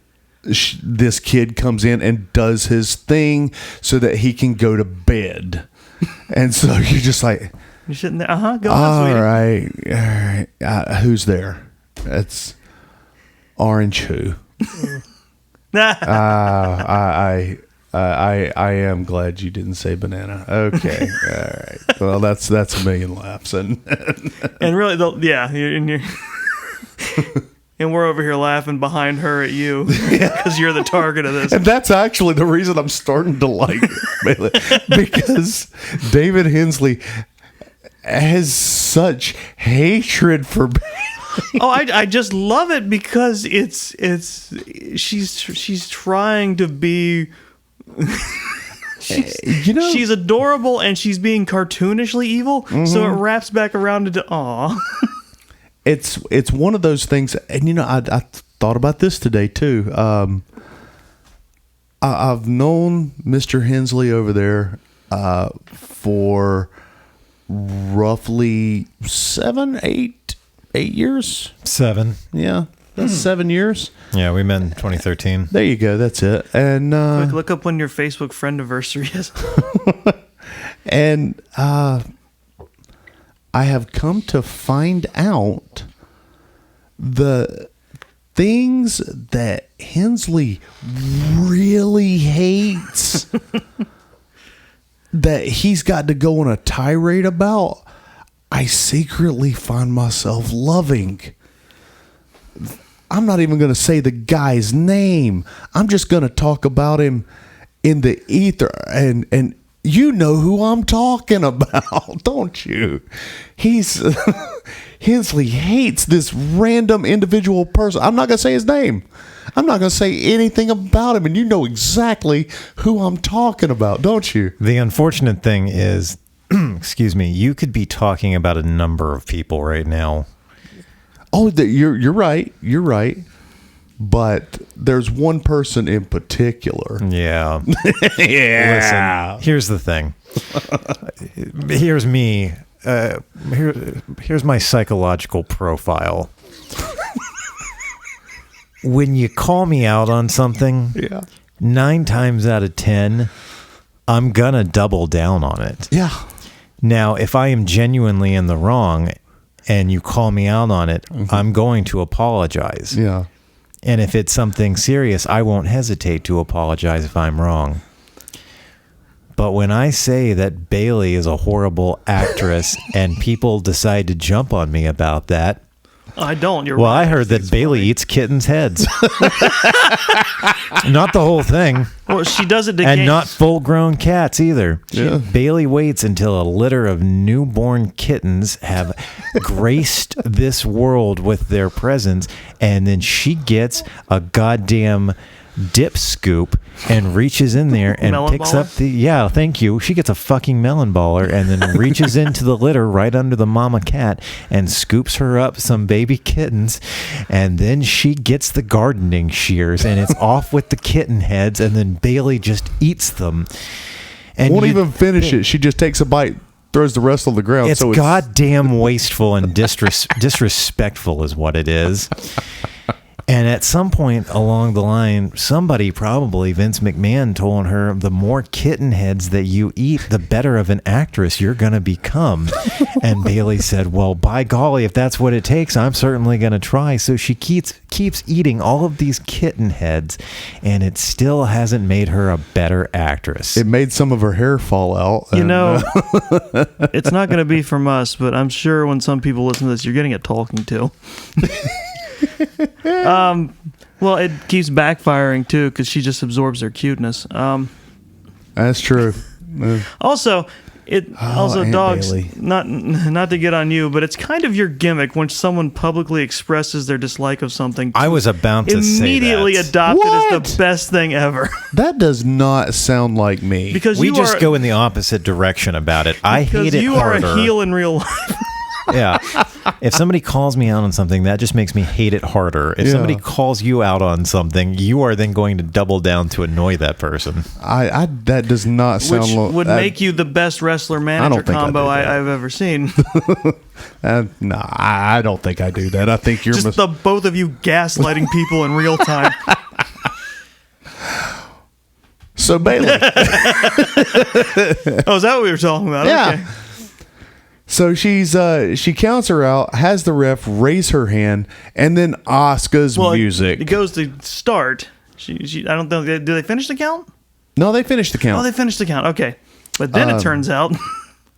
this kid comes in and does his thing so that he can go to bed. And so you're just like, you're sitting there, go on, sweetie. All right. Who's there? It's Orange who? I am glad you didn't say banana. Okay. All right. Well, that's a million laughs. And you're and we're over here laughing behind her at you because you're the target of this. And that's actually the reason I'm starting to like Bailey, because David Hensley has such hatred for Bailey. I just love it because she's trying to be she's adorable and she's being cartoonishly evil, so it wraps back around into aw. It's one of those things, and I thought about this today too. I've known Mr. Hensley over there for roughly 8 years. 7. Yeah, that's 7 years. Yeah, we met in 2013. There you go. That's it. And look up when your Facebook friend anniversary is. And I have come to find out the things that Hensley really hates that he's got to go on a tirade about, I secretly find myself loving. I'm not even going to say the guy's name. I'm just going to talk about him in the ether, and you know who I'm talking about, don't you? Hensley hates this random individual person. I'm not going to say his name. I'm not going to say anything about him, and you know exactly who I'm talking about, don't you? The unfortunate thing is, excuse me, you could be talking about a number of people right now. Oh, you're right. You're right. But there's one person in particular. Yeah. Yeah. Listen, here's the thing. Here's me. Here's my psychological profile. when you call me out on something, 9 times out of 10, I'm going to double down on it. Yeah. Now, if I am genuinely in the wrong and you call me out on it, I'm going to apologize. Yeah. And if it's something serious, I won't hesitate to apologize if I'm wrong. But when I say that Bailey is a horrible actress and people decide to jump on me about that, I don't. You're well, right. I heard that Bailey eats kittens' heads. Not the whole thing. Well, she does it to And gain- not full-grown cats either. Yeah. Bailey waits until a litter of newborn kittens have graced this world with their presence, and then she gets a goddamn dip scoop and reaches in there and Melon picks baller? up the thank you. She gets a fucking melon baller and then reaches into the litter right under the mama cat and scoops her up some baby kittens, and then she gets the gardening shears and it's off with the kitten heads, and then Bailey just eats them. And Won't you even finish think- it. She just takes a bite, throws the rest on the ground. It's goddamn wasteful and disrespectful is what it is. And at some point along the line, somebody, probably Vince McMahon, told her, the more kitten heads that you eat, the better of an actress you're going to become. And Bailey said, well, by golly, if that's what it takes, I'm certainly going to try. So she keeps eating all of these kitten heads, and it still hasn't made her a better actress. It made some of her hair fall out. You and, know, it's not going to be from us, but I'm sure when some people listen to this, you're getting a talking to. Well, it keeps backfiring too because she just absorbs their cuteness. that's true. Also, Aunt Doggz, Bailey. not to get on you, but it's kind of your gimmick when someone publicly expresses their dislike of something. I was about to say immediately that. adopt it as What? the best thing ever. That does not sound like me. Because We you just are, go in the opposite direction about it. I hate because it you harder. are a heel in real life. Yeah. If somebody calls me out on something, that just makes me hate it harder. If Yeah. somebody calls you out on something, you are then going to double down to annoy that person. I that does not sound Which like would make you the best wrestler manager think I combo do that. I've ever seen. No, I don't think I do that. I think you're Just the both of you gaslighting people in real time. So Bailey. Oh, is that what we were talking about? Yeah. Okay. So she counts her out, has the ref raise her hand, and then Asuka's music. It goes to start. She I don't think do they finish the count? No, they finished the count. Oh, they finished the count. Okay. But then it turns out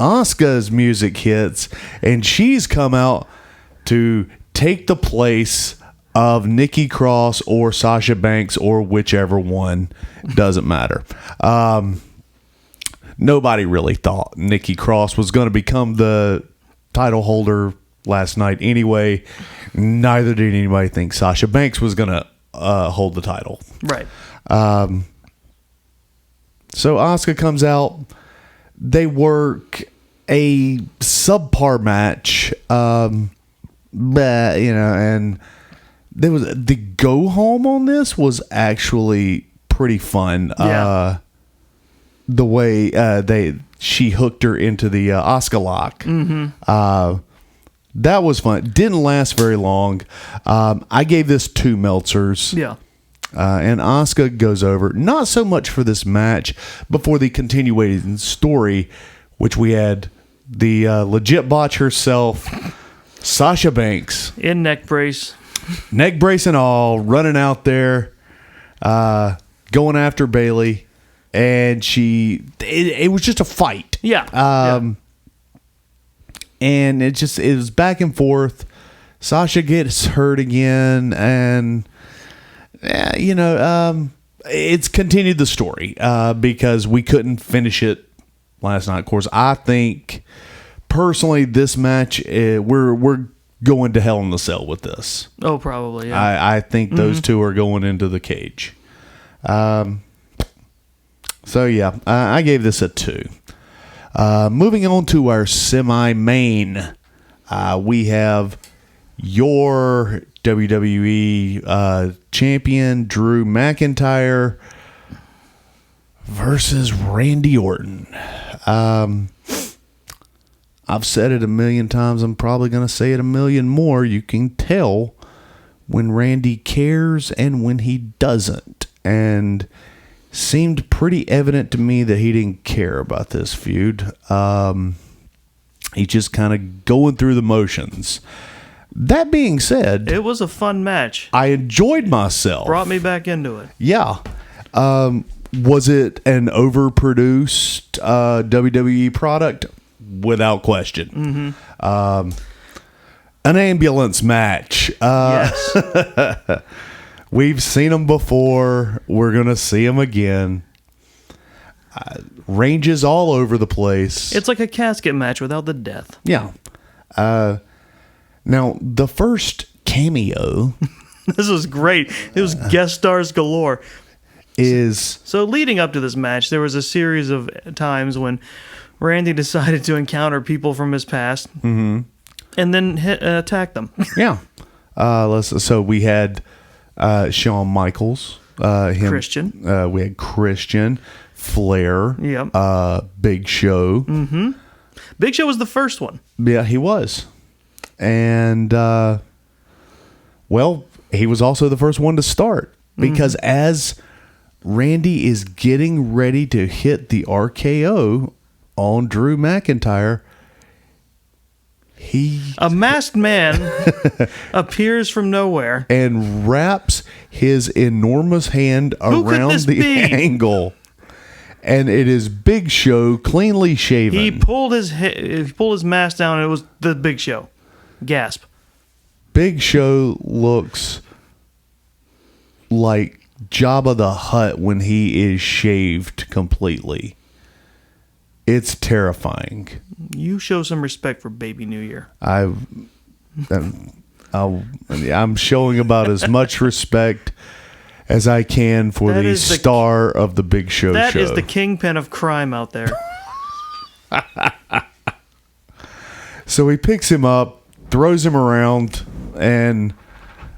Asuka's music hits, and she's come out to take the place of Nikki Cross or Sasha Banks or whichever one. Doesn't matter. Nobody really thought Nikki Cross was going to become the title holder last night anyway. Neither did anybody think Sasha Banks was going to hold the title. right. So Asuka comes out. They work a subpar match, and there was the go home on this was actually pretty fun. Yeah. The way she hooked her into the Asuka lock. Mm-hmm. That was fun. Didn't last very long. I gave this 2 Meltzers. Yeah. And Asuka goes over, not so much for this match, but for the continuing story, which we had the legit botch herself, Sasha Banks, In neck brace. neck brace and all, running out there, going after Bailey, and it was just a fight. Yeah. And it was back and forth. Sasha gets hurt again, and it's continued the story because we couldn't finish it last night. Of course, I think personally this match we're going to Hell in the Cell with this. Oh, probably. Yeah. I think those two are going into the cage. So yeah, I gave this a 2. Moving on to our semi-main, we have your WWE champion Drew McIntyre versus Randy Orton. I've said it a million times. I'm probably going to say it a million more. You can tell when Randy cares and when he doesn't. And seemed pretty evident to me that he didn't care about this feud. He's just kind of going through the motions. That being said, It was a fun match. I enjoyed myself. Brought me back into it. Yeah. Was it an overproduced WWE product? Without question. An ambulance match. Yes. We've seen them before. We're going to see them again. Ranges all over the place. It's like a casket match without the death. Yeah. Now, the first cameo This was great. It was guest stars galore. is... So leading up to this match, there was a series of times when Randy decided to encounter people from his past and then attack them. Yeah. So we had Shawn Michaels. Christian. We had Christian, Flair. Yep. Big Show. Big Show was the first one. Yeah, he was. And, well, he was also the first one to start. Because as Randy is getting ready to hit the RKO on Drew McIntyre, a masked man appears from nowhere and wraps his enormous hand Who could around this the be? angle. And it is Big Show, cleanly shaven. He pulled his mask down, and it was the Big Show. Gasp. Big Show looks like Jabba the Hutt when he is shaved completely. It's terrifying. You show some respect for Baby New Year. I'm showing about as much respect as I can for That the is the- star of the Big Show That show. is the kingpin of crime out there. So he picks him up, throws him around, and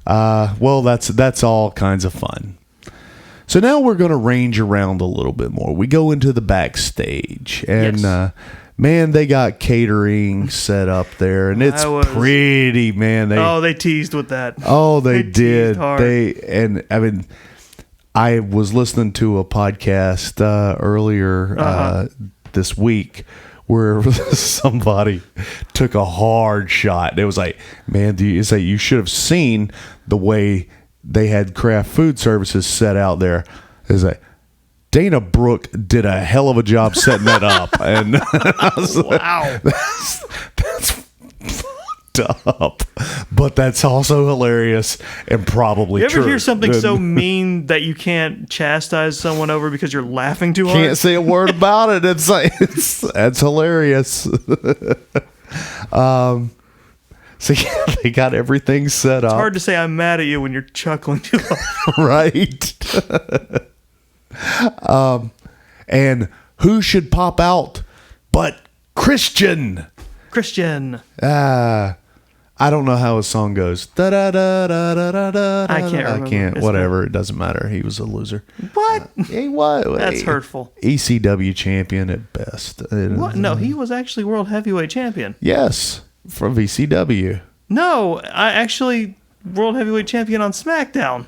well, that's all kinds of fun. So now we're going to range around a little bit more. We go into the backstage, and Yes. man, they got catering set up there, and it's I was- pretty, man. They teased with that. Oh, they They teased did. hard. I was listening to a podcast earlier this week where somebody took a hard shot. It was like, man, you should have seen the way they had craft food services set out there. It's like, Dana Brooke did a hell of a job setting that up. And I was Wow. that's fucked up. But that's also hilarious and probably You ever true. hear something so mean that you can't chastise someone over because you're laughing too hard? Can't say a word about it. It's like that's hilarious. So yeah, they got everything set up. It's hard to say I'm mad at you when you're chuckling too hard. Right. And who should pop out but Christian? Christian. I don't know how his song goes. Da, da, da, da, da, da, da, I can't remember. I can't. It's Whatever. It doesn't matter. He was a loser. What? He was. That's hurtful. ECW champion at best. What? No, he was actually World Heavyweight Champion. Yes, from VCW. No, I actually World Heavyweight Champion on SmackDown.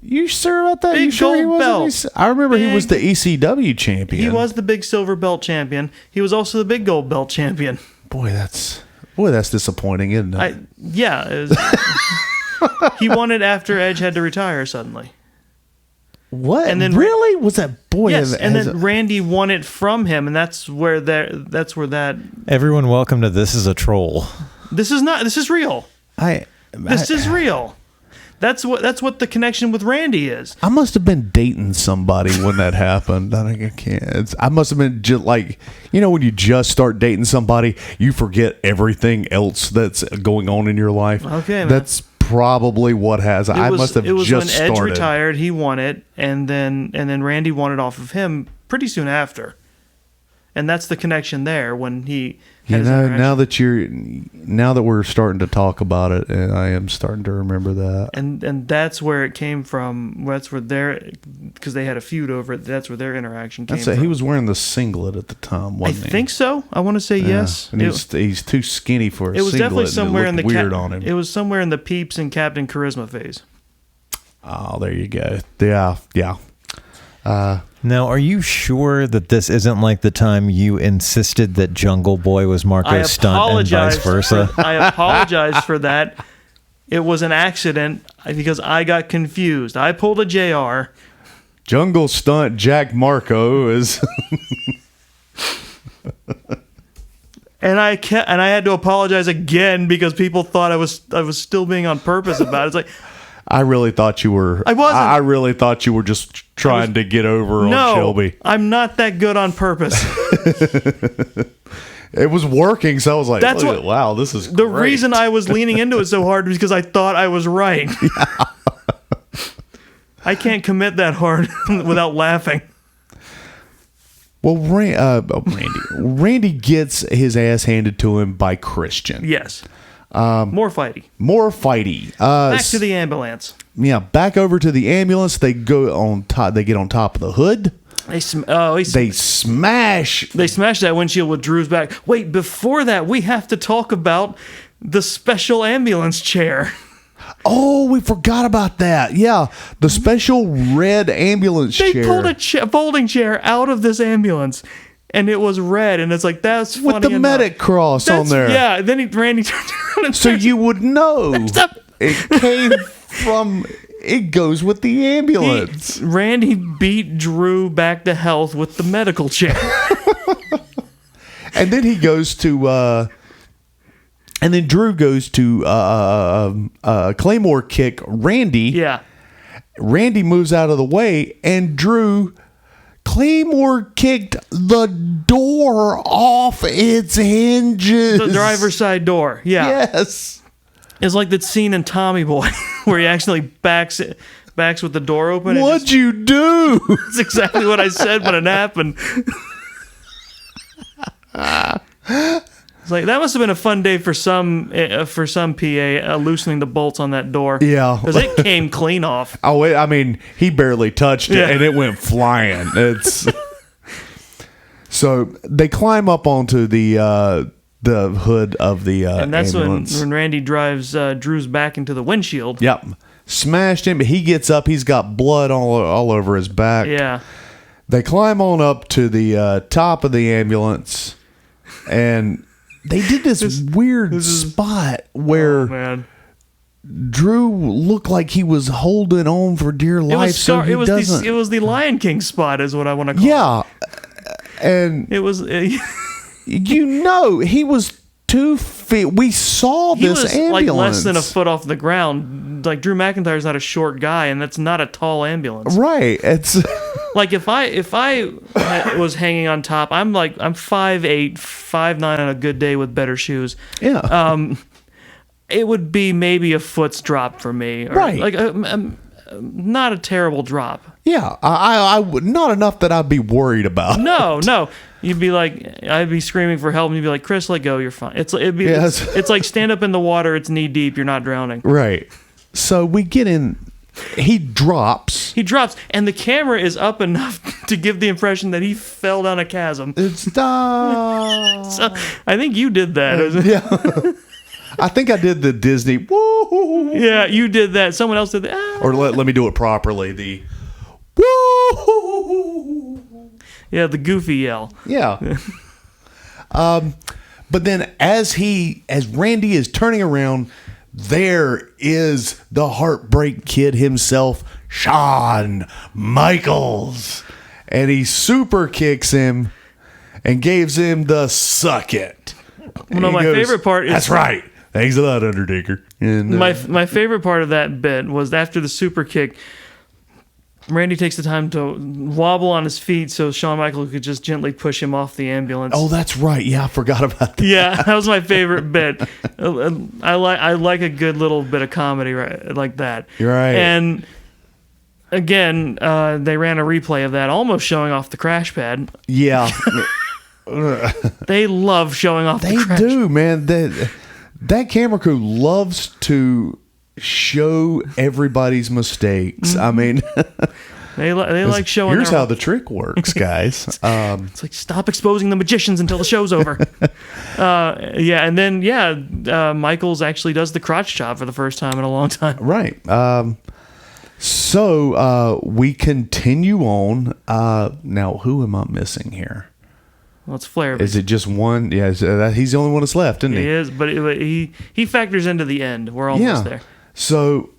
You sure about that? Big You sure he gold wasn't? belt. I remember he Big- was the ECW champion. He was the big silver belt champion. He was also the big gold belt champion. Boy, that's disappointing, isn't it? He won it after Edge had to retire suddenly. What? and then- really was that boy? Yes, and has then Randy won it from him, and that's where that. Everyone, welcome to This Is a Troll. This is real. This is real. That's what the connection with Randy is. I must have been dating somebody when that happened. I can't. I must have been just like, when you just start dating somebody, you forget everything else that's going on in your life. Okay, man. That's probably what has. I must have It was just when Edge started. retired, he won it, and then Randy won it off of him pretty soon after. and that's the connection there when he. You had his know, interaction. now that we're starting to talk about it, and I am starting to remember that. And that's where it came from. That's where because they had a feud over it. That's where their interaction came from. He was wearing the singlet at the time, wasn't he? I think so. I want to say yes. And he's too skinny for a singlet. It was definitely somewhere in the weird on him. It was somewhere in the Peeps and Captain Charisma phase. Oh, there you go. Yeah. Now, are you sure that this isn't like the time you insisted that Jungle Boy was Marco's stunt and vice versa? I apologize for that. It was an accident because I got confused. I pulled a JR. Jungle stunt Jack Marco is... And I had to apologize again because people thought I was still being on purpose about it. It's like... I really thought you were... I wasn't. I really thought you were just trying to get over on Shelby. I'm not that good on purpose. It was working, so I was like, That's wow, this is the great. reason I was leaning into it so hard was because I thought I was right. Yeah. I can't commit that hard without laughing. Well, Randy gets his ass handed to him by Christian. Yes. More fighty. Back to the ambulance. Yeah, back over to the ambulance. They go on top. They get on top of the hood. They smash. They smash that windshield with Drew's back. Wait, before that, we have to talk about the special ambulance chair. Oh, we forgot about that. Yeah, the special red ambulance chair. They pulled a folding chair out of this ambulance. And it was red, and it's like, that's funny with the enough. medic cross on there. Yeah, then Randy turned around and so you would know it came from. It goes with the ambulance. Randy beat Drew back to health with the medical chair. And then he goes to. And then Drew goes to Claymore kick Randy. Yeah. Randy moves out of the way, and Drew. Claymore kicked the door off its hinges. The driver's side door. Yeah. Yes. It's like that scene in Tommy Boy where he actually backs with the door open. What'd you do? That's exactly what I said when it happened. It's like, that must have been a fun day for some PA loosening the bolts on that door. Yeah. Because it came clean off. Oh, I mean, he barely touched it, and it went flying. So they climb up onto the hood of the and that's ambulance. when Randy drives Drew's back into the windshield. Yep. Smashed him. He gets up. He's got blood all over his back. Yeah. They climb on up to the top of the ambulance, and... They did this weird spot where Drew looked like he was holding on for dear life. It was the Lion King spot, is what I want to call it. Yeah, and it was. He was 2 feet. We saw this ambulance like less than a foot off the ground. Like Drew McIntyre's not a short guy, and that's not a tall ambulance. Right. It's like if I was hanging on top, I'm 5'8", 5'9" on a good day with better shoes. Yeah. It would be maybe a foot's drop for me. Right. Like not a terrible drop. Yeah. I would not enough that I'd be worried about. No. You'd be like, I'd be screaming for help, and you'd be like, Chris, let go, you're fine. It's like stand up in the water, it's knee deep, you're not drowning. Right. So we get in. He drops, and the camera is up enough to give the impression that he fell down a chasm. It's done. So, I think you did that. Yeah. I think I did the Disney. Woo! Yeah, you did that. Someone else did that. Ah. Or let me do it properly. The woo! Yeah, the goofy yell. Yeah. But then as Randy is turning around, there is the Heartbreak Kid himself, Shawn Michaels. And he super kicks him and gives him the suck it. Well, no, my favorite part is... That's right. Thanks a lot, Undertaker. And, my favorite part of that bit was after the super kick, Randy takes the time to wobble on his feet so Shawn Michaels could just gently push him off the ambulance. Oh, that's right. Yeah, I forgot about that. Yeah, that was my favorite bit. I like a good little bit of comedy like that. You're right. And again, they ran a replay of that, almost showing off the crash pad. Yeah. They love showing off They the crash. do, man. That camera crew loves to show everybody's mistakes. I mean, They like showing. Here's their- how the trick works, guys. It's like, stop exposing the magicians until the show's over. And then Michaels actually does the crotch chop for the first time in a long time. Right. So we continue on. Now, who am I missing here? Well, it's Flair. Is it just one? Yeah, he's the only one that's left, isn't He he? is, but he factors into the end. We're almost there. So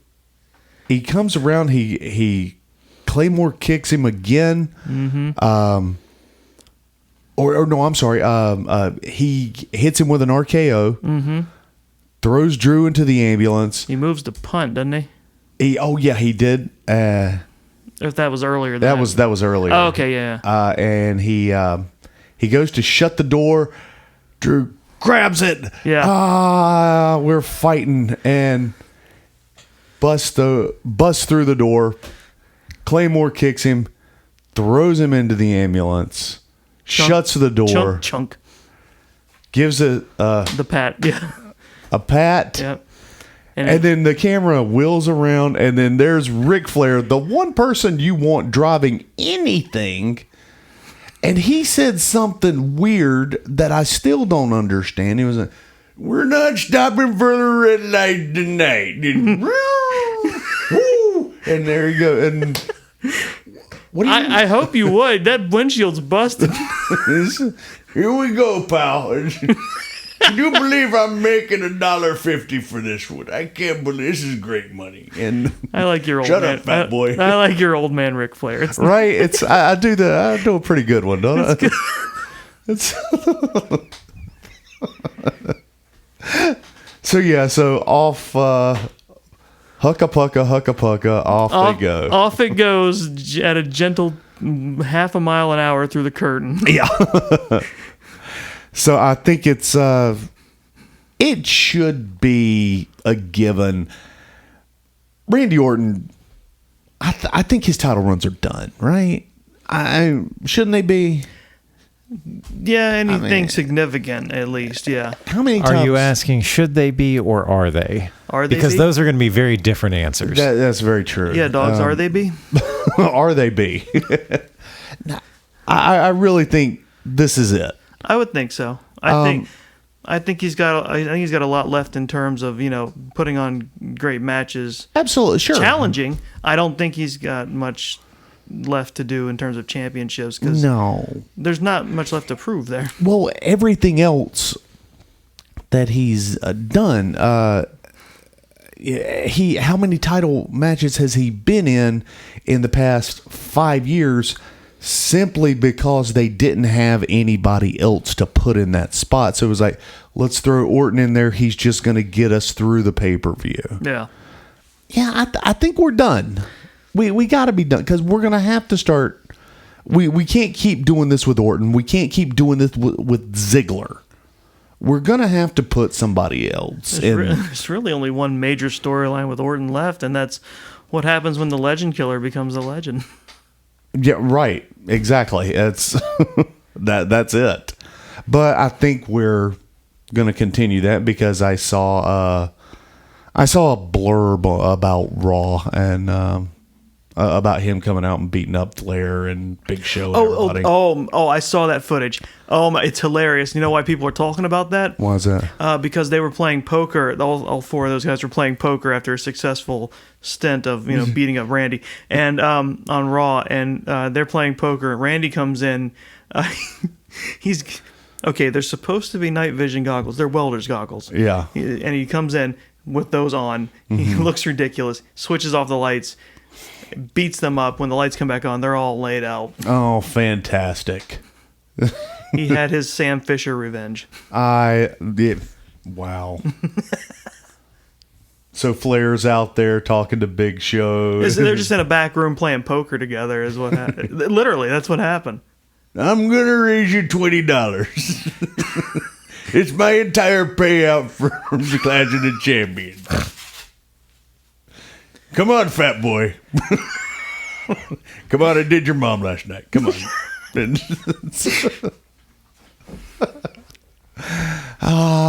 he comes around. He Claymore kicks him again. Mm-hmm. Or no, I'm sorry. He hits him with an RKO. Mm-hmm. Throws Drew into the ambulance. He moves to punt, doesn't he? He did. If that was earlier. That was earlier. Oh, okay, yeah. And he goes to shut the door. Drew grabs it. Yeah. We're fighting and bust through the door. Claymore kicks him, throws him into the ambulance, shuts the door, chunk. gives it The pat, yeah. a pat. Yep. And then the camera wheels around, and then there's Ric Flair, the one person you want driving anything. And he said something weird that I still don't understand. He was like, "We're not stopping for the red light tonight." And there you go. And what do you I hope you would. That windshield's busted. Here we go, pal. Can you believe I'm making $1.50 for this one? I can't believe this is great money. And I like your old shut man. up, fat boy. I like your old man Ric Flair. It's Right? It's I do a pretty good one, don't I? It's so off hucka pucka, off they go. Off it goes at a gentle half a mile an hour through the curtain. Yeah. So I think it should be a given. Randy Orton, I think his title runs are done, right? Shouldn't they be? Yeah, anything significant at least. Yeah. How many times? Are you asking, should they be or are they? Are they Because be? those are going to be very different answers. That's very true. Yeah, dogs. Are they be? Are they be? I really think this is it. I would think so. I think he's got a lot left in terms of putting on great matches. Absolutely, sure. Challenging. I don't think he's got much left to do in terms of championships because there's not much left to prove there. Well, everything else that he's done. How many title matches has he been in the past 5 years? Simply because they didn't have anybody else to put in that spot. So it was like, let's throw Orton in there. He's just going to get us through the pay-per-view. Yeah. Yeah, I think we're done. We got to be done because we're going to have to start. We can't keep doing this with Orton. We can't keep doing this with Ziggler. We're going to have to put somebody else in. There's really only one major storyline with Orton left, and that's what happens when the Legend Killer becomes a legend. Yeah, right. Exactly. It's that's it. But I think we're going to continue that because I saw a blurb about Raw and about him coming out and beating up Flair and Big Show. And everybody. I saw that footage. Oh my, it's hilarious. You know why people are talking about that? Why is that? Because they were playing poker. All four of those guys were playing poker after a successful stint of beating up Randy and on Raw, and they're playing poker. Randy comes in. He's okay. They're supposed to be night vision goggles. They're welder's goggles. Yeah. And he comes in with those on. He looks ridiculous. Switches off the lights. Beats them up. When the lights come back on, they're all laid out. Oh, fantastic. He had his Sam Fisher revenge. Wow. So Flair's out there talking to Big Show. They're just in a back room playing poker together is what happened. Literally, that's what happened. I'm going to raise you $20. It's my entire payout from the Clash of the Champions. Come on, fat boy. Come on, I did your mom last night. Come on.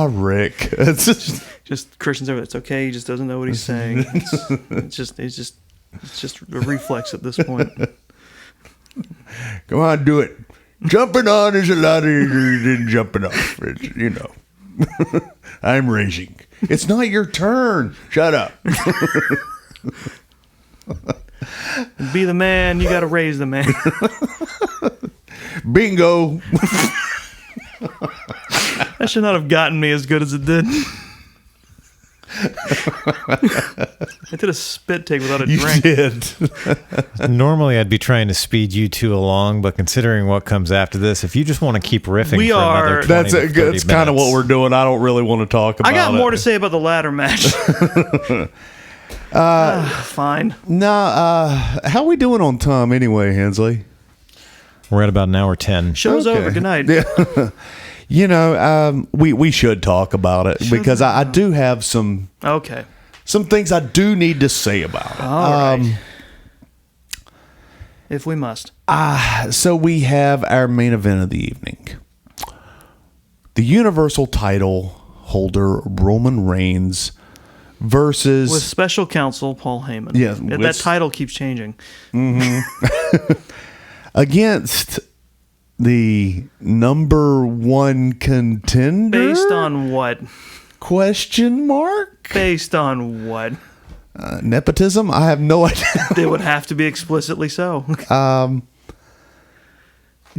Rick. It's just Christian's over. It's okay. He just doesn't know what he's saying. It's just a reflex at this point. Come on, do it. Jumping on is a lot easier than jumping off. It's, I'm racing. It's not your turn. Shut up. Be the man. You got to raise the man. Bingo. That should not have gotten me as good as it did. I did a spit take without a drink. You did. Normally, I'd be trying to speed you two along, but considering what comes after this, if you just want to keep riffing We for are- another 20 to 30 That's kind of minutes. what we're doing. I don't really want to talk about it. I got more to say about the ladder match. Fine. How we doing on time anyway, Hensley? We're at about an hour 10. Show's Okay. over. Good night. We should talk about it because I do have some Okay. things I do need to say about it. All right. If we must. So we have our main event of the evening. The Universal title holder Roman Reigns versus With special counsel Paul Heyman. Yeah, That with- title keeps changing. against the number one contender. Based on what? Question mark? Based on what? Nepotism? I have no idea. It would have to be explicitly so.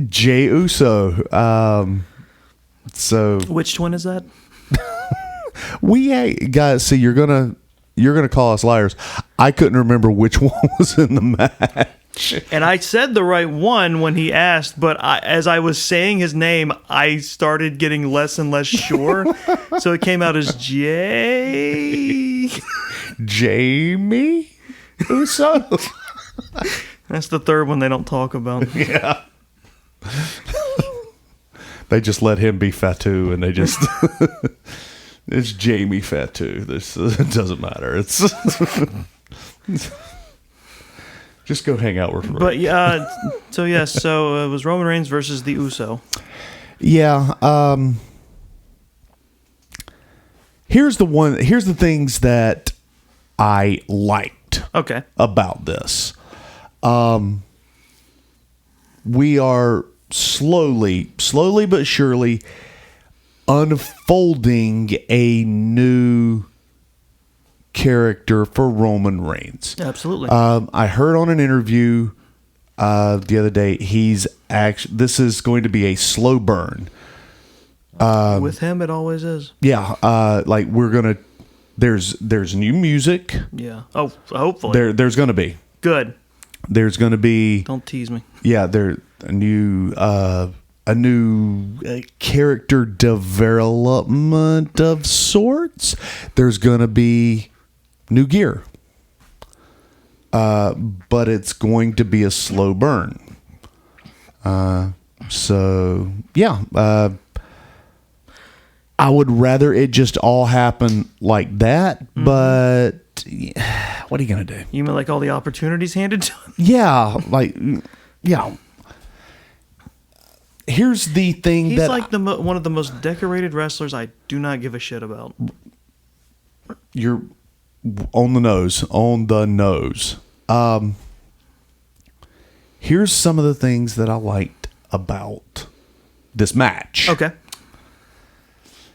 Jey Uso. So Which twin is that? guys, see, you're gonna call us liars. I couldn't remember which one was in the match. And I said the right one when he asked, but as I was saying his name, I started getting less and less sure. So it came out as Jay. Jamie Uso. That's the third one they don't talk about. Yeah. They just let him be Fatu, and they just it's Jamie Fatu. This it doesn't matter. It's just go hang out with Rick. But yeah, so yes, so it was Roman Reigns versus the Uso. Yeah. Here's the things that I liked Okay. about this. We are slowly but surely unfolding a new character for Roman Reigns. Absolutely. I heard on an interview the other day this is going to be a slow burn. With him, it always is. Yeah, like there's new music. Yeah. Oh, hopefully. There's gonna be. Good. There's gonna be. Don't tease me. Yeah, a new character development of sorts. There's gonna be new gear, but it's going to be a slow burn. So yeah, I would rather it just all happen like that, but what are you gonna do? You mean like all the opportunities handed to him? Yeah, yeah. Here's the thing He's that like one of the most decorated wrestlers I do not give a shit about. you're on the nose. Here's some of the things that I liked about this match. Okay.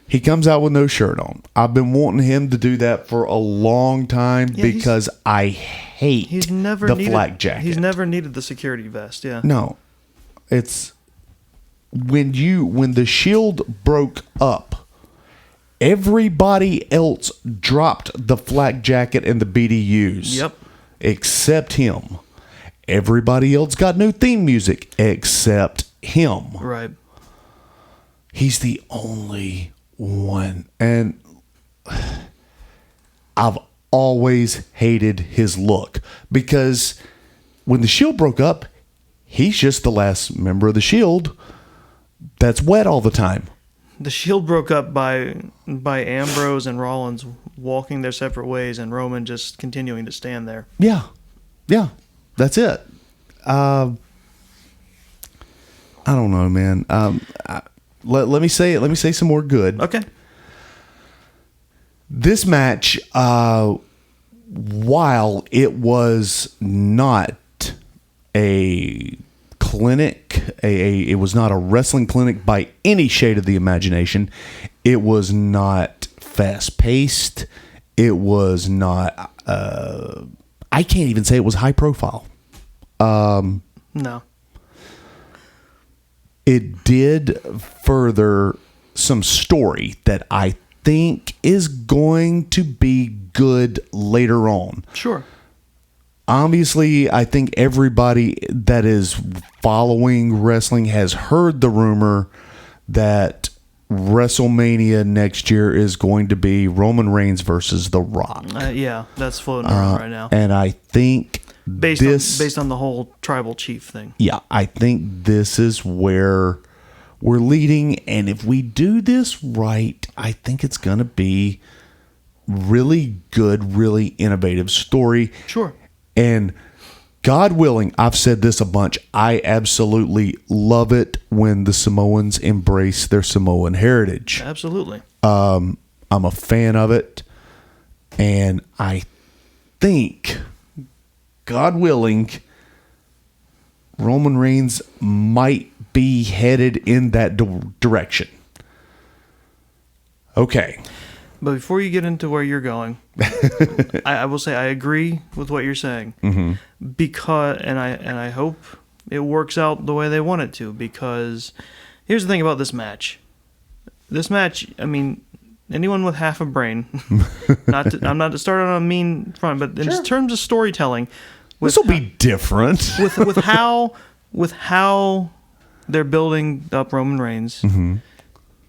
He comes out with no shirt on. I've been wanting him to do that for a long time because I hate He's never the needed, flak jacket. He's never needed the security vest. Yeah. No, it's when the Shield broke up, everybody else dropped the flak jacket and the BDUs. Yep. Except him. Everybody else got new theme music except him. Right. He's the only one. And I've always hated his look because when the Shield broke up, he's just the last member of the Shield that's wet all the time. The Shield broke up by Ambrose and Rollins walking their separate ways and Roman just continuing to stand there. Yeah. Yeah. That's it. I don't know, man. let me say it. Let me say some more good. Okay. This match, while it was not a clinic, it was not a wrestling clinic by any shade of the imagination. It was not fast paced. It was not. I can't even say it was high profile. No. It did further some story that I think is going to be good later on. Sure. Obviously, I think everybody that is following wrestling has heard the rumor that WrestleMania next year is going to be Roman Reigns versus The Rock. Yeah, that's floating around right now. And I think Based on the whole tribal chief thing. Yeah, I think this is where we're leading. And if we do this right, I think it's going to be really good, really innovative story. Sure. And God willing, I've said this a bunch, I absolutely love it when the Samoans embrace their Samoan heritage. Absolutely. I'm a fan of it. And I think, God willing, Roman Reigns might be headed in that direction. Okay. But before you get into where you're going, I will say I agree with what you're saying. Mm-hmm. Because I hope it works out the way they want it to. Because here's the thing about this match. This match, I mean, anyone with half a brain, I'm not to start on a mean front, but in terms of storytelling, this will be different with how they're building up Roman Reigns, mm-hmm.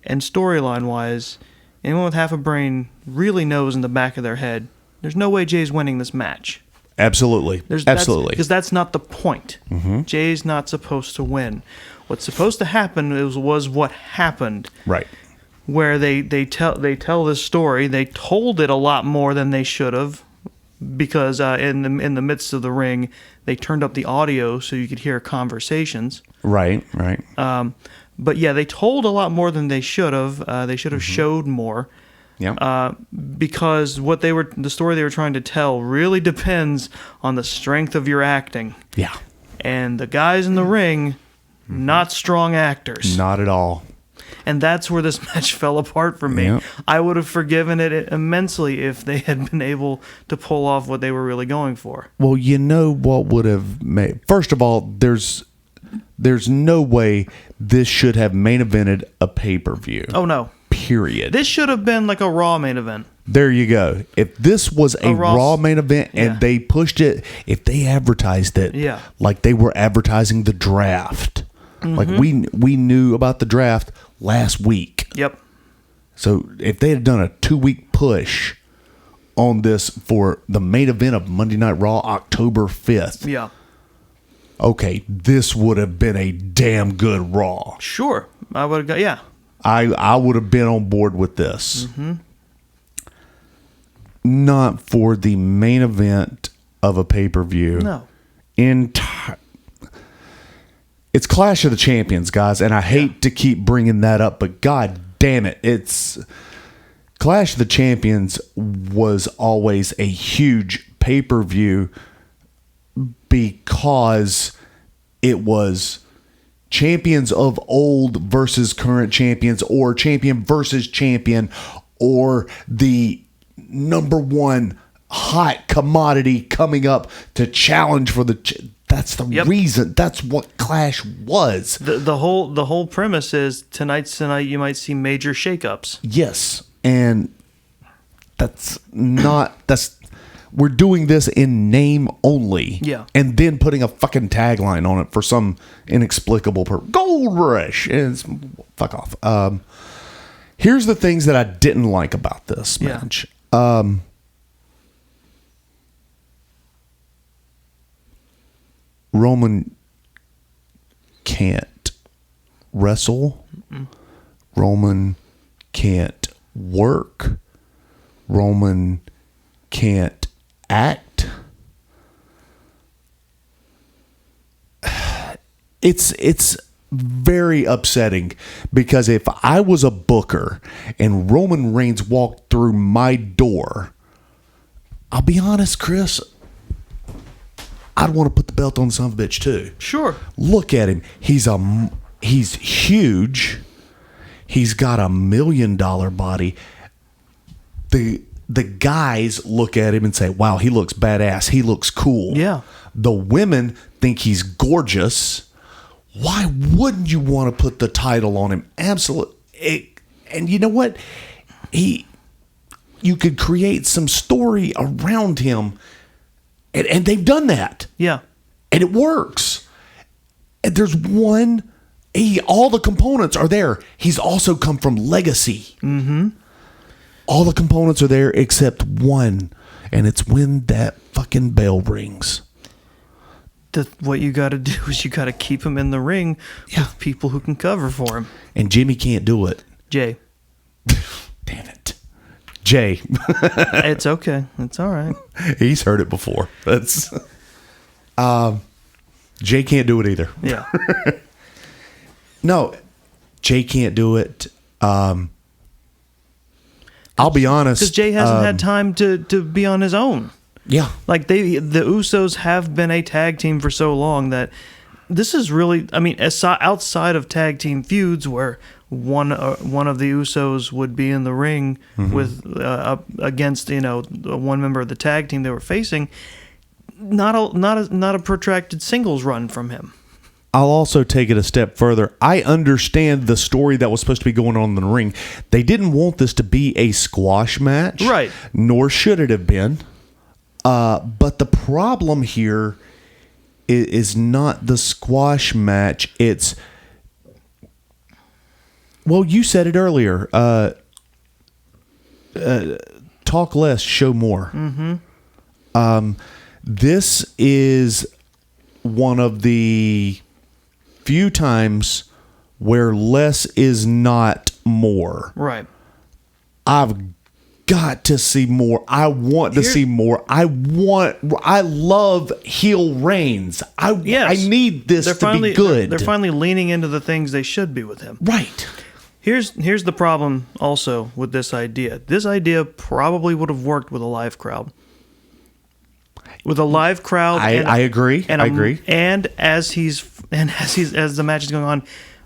and storyline wise, anyone with half a brain really knows in the back of their head, there's no way Jay's winning this match. Absolutely. Absolutely. Because that's not the point. Mm-hmm. Jay's not supposed to win. What's supposed to happen was what happened. Right. Where they tell this story. They told it a lot more than they should have, because in the midst of the ring, they turned up the audio so you could hear conversations. Right. But yeah, they told a lot more than they should have. They should have showed more. Yeah. Because the story they were trying to tell really depends on the strength of your acting. Yeah. And the guys in the ring, not strong actors. Not at all. And that's where this match fell apart for me. Yep. I would have forgiven it immensely if they had been able to pull off what they were really going for. Well, you know what would have made... First of all, there's no way this should have main evented a pay-per-view. Oh, no. Period. This should have been like a Raw main event. There you go. If this was a Raw main event and they pushed it, if they advertised it like they were advertising the draft, like we knew about the draft last week. Yep. So if they had done a 2-week push on this for the main event of Monday Night Raw, October 5th. Yeah. Okay, this would have been a damn good Raw. Sure. I would have got, yeah. I would have been on board with this. Mm-hmm. Not for the main event of a pay-per-view. No. It's Clash of the Champions, guys, and I hate to keep bringing that up, but god damn it, it's Clash of the Champions was always a huge pay-per-view because it was champions of old versus current champions, or champion versus champion, or the number one hot commodity coming up to challenge for the that's the reason. That's what Clash was. The whole premise is tonight you might see major shakeups. Yes, and we're doing this in name only. Yeah. And then putting a fucking tagline on it for some inexplicable Gold Rush. And it's, fuck off. Here's the things that I didn't like about this match. Roman can't wrestle. Mm-mm. Roman can't work. Roman can't act. It's very upsetting because if I was a booker and Roman Reigns walked through my door, I'll be honest, Chris, I'd want to put the belt on the son of a bitch too. Sure. Look at him. He's huge. He's got $1 million body. The guys look at him and say, wow, he looks badass. He looks cool. Yeah. The women think he's gorgeous. Why wouldn't you want to put the title on him? Absolutely. And you know what? You could create some story around him. And they've done that. Yeah. And it works. And there's all the components are there. He's also come from Legacy. Mm-hmm. All the components are there except one. And it's when that fucking bell rings. What you got to do is you got to keep him in the ring with people who can cover for him. And Jimmy can't do it. Jay. Damn it. Jay. It's okay. It's all right. He's heard it before. That's Jay can't do it either. Yeah. No, Jay can't do it. I'll be honest. Because Jay hasn't had time to be on his own. Yeah. Like the Usos have been a tag team for so long that this is really, I mean, outside of tag team feuds where one of the Usos would be in the ring with against one member of the tag team they were facing, not a protracted singles run from him. I'll also take it a step further. I understand the story that was supposed to be going on in the ring. They didn't want this to be a squash match, right? Nor should it have been. But the problem here is not the squash match. It's, well, you said it earlier. Talk less, show more. Mm-hmm. This is one of the few times where less is not more. Right. I've got to see more. I want to see more. I love heel Reigns. I need this to be good. They're finally leaning into the things they should be with him. Right. Here's the problem also with this idea. This idea probably would have worked with a live crowd. With a live crowd, I agree. I agree. And as the match is going on,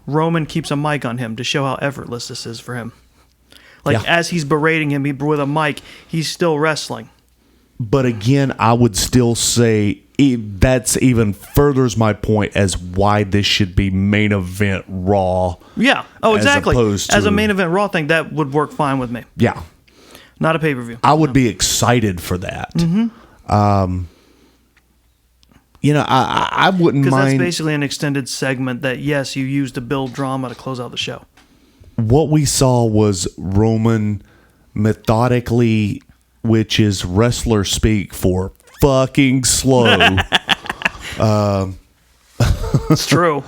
Roman keeps a mic on him to show how effortless this is for him. As he's berating him with a mic, he's still wrestling. But again, I would still say that's even furthers my point as why this should be main event Raw. Yeah. Oh, exactly. As a main event Raw thing, that would work fine with me. Yeah. Not a pay-per-view. I would be excited for that. Mm-hmm. I wouldn't mind. Because that's basically an extended segment that, yes, you use to build drama to close out the show. What we saw was Roman methodically, which is wrestler speak for fucking slow. It's true.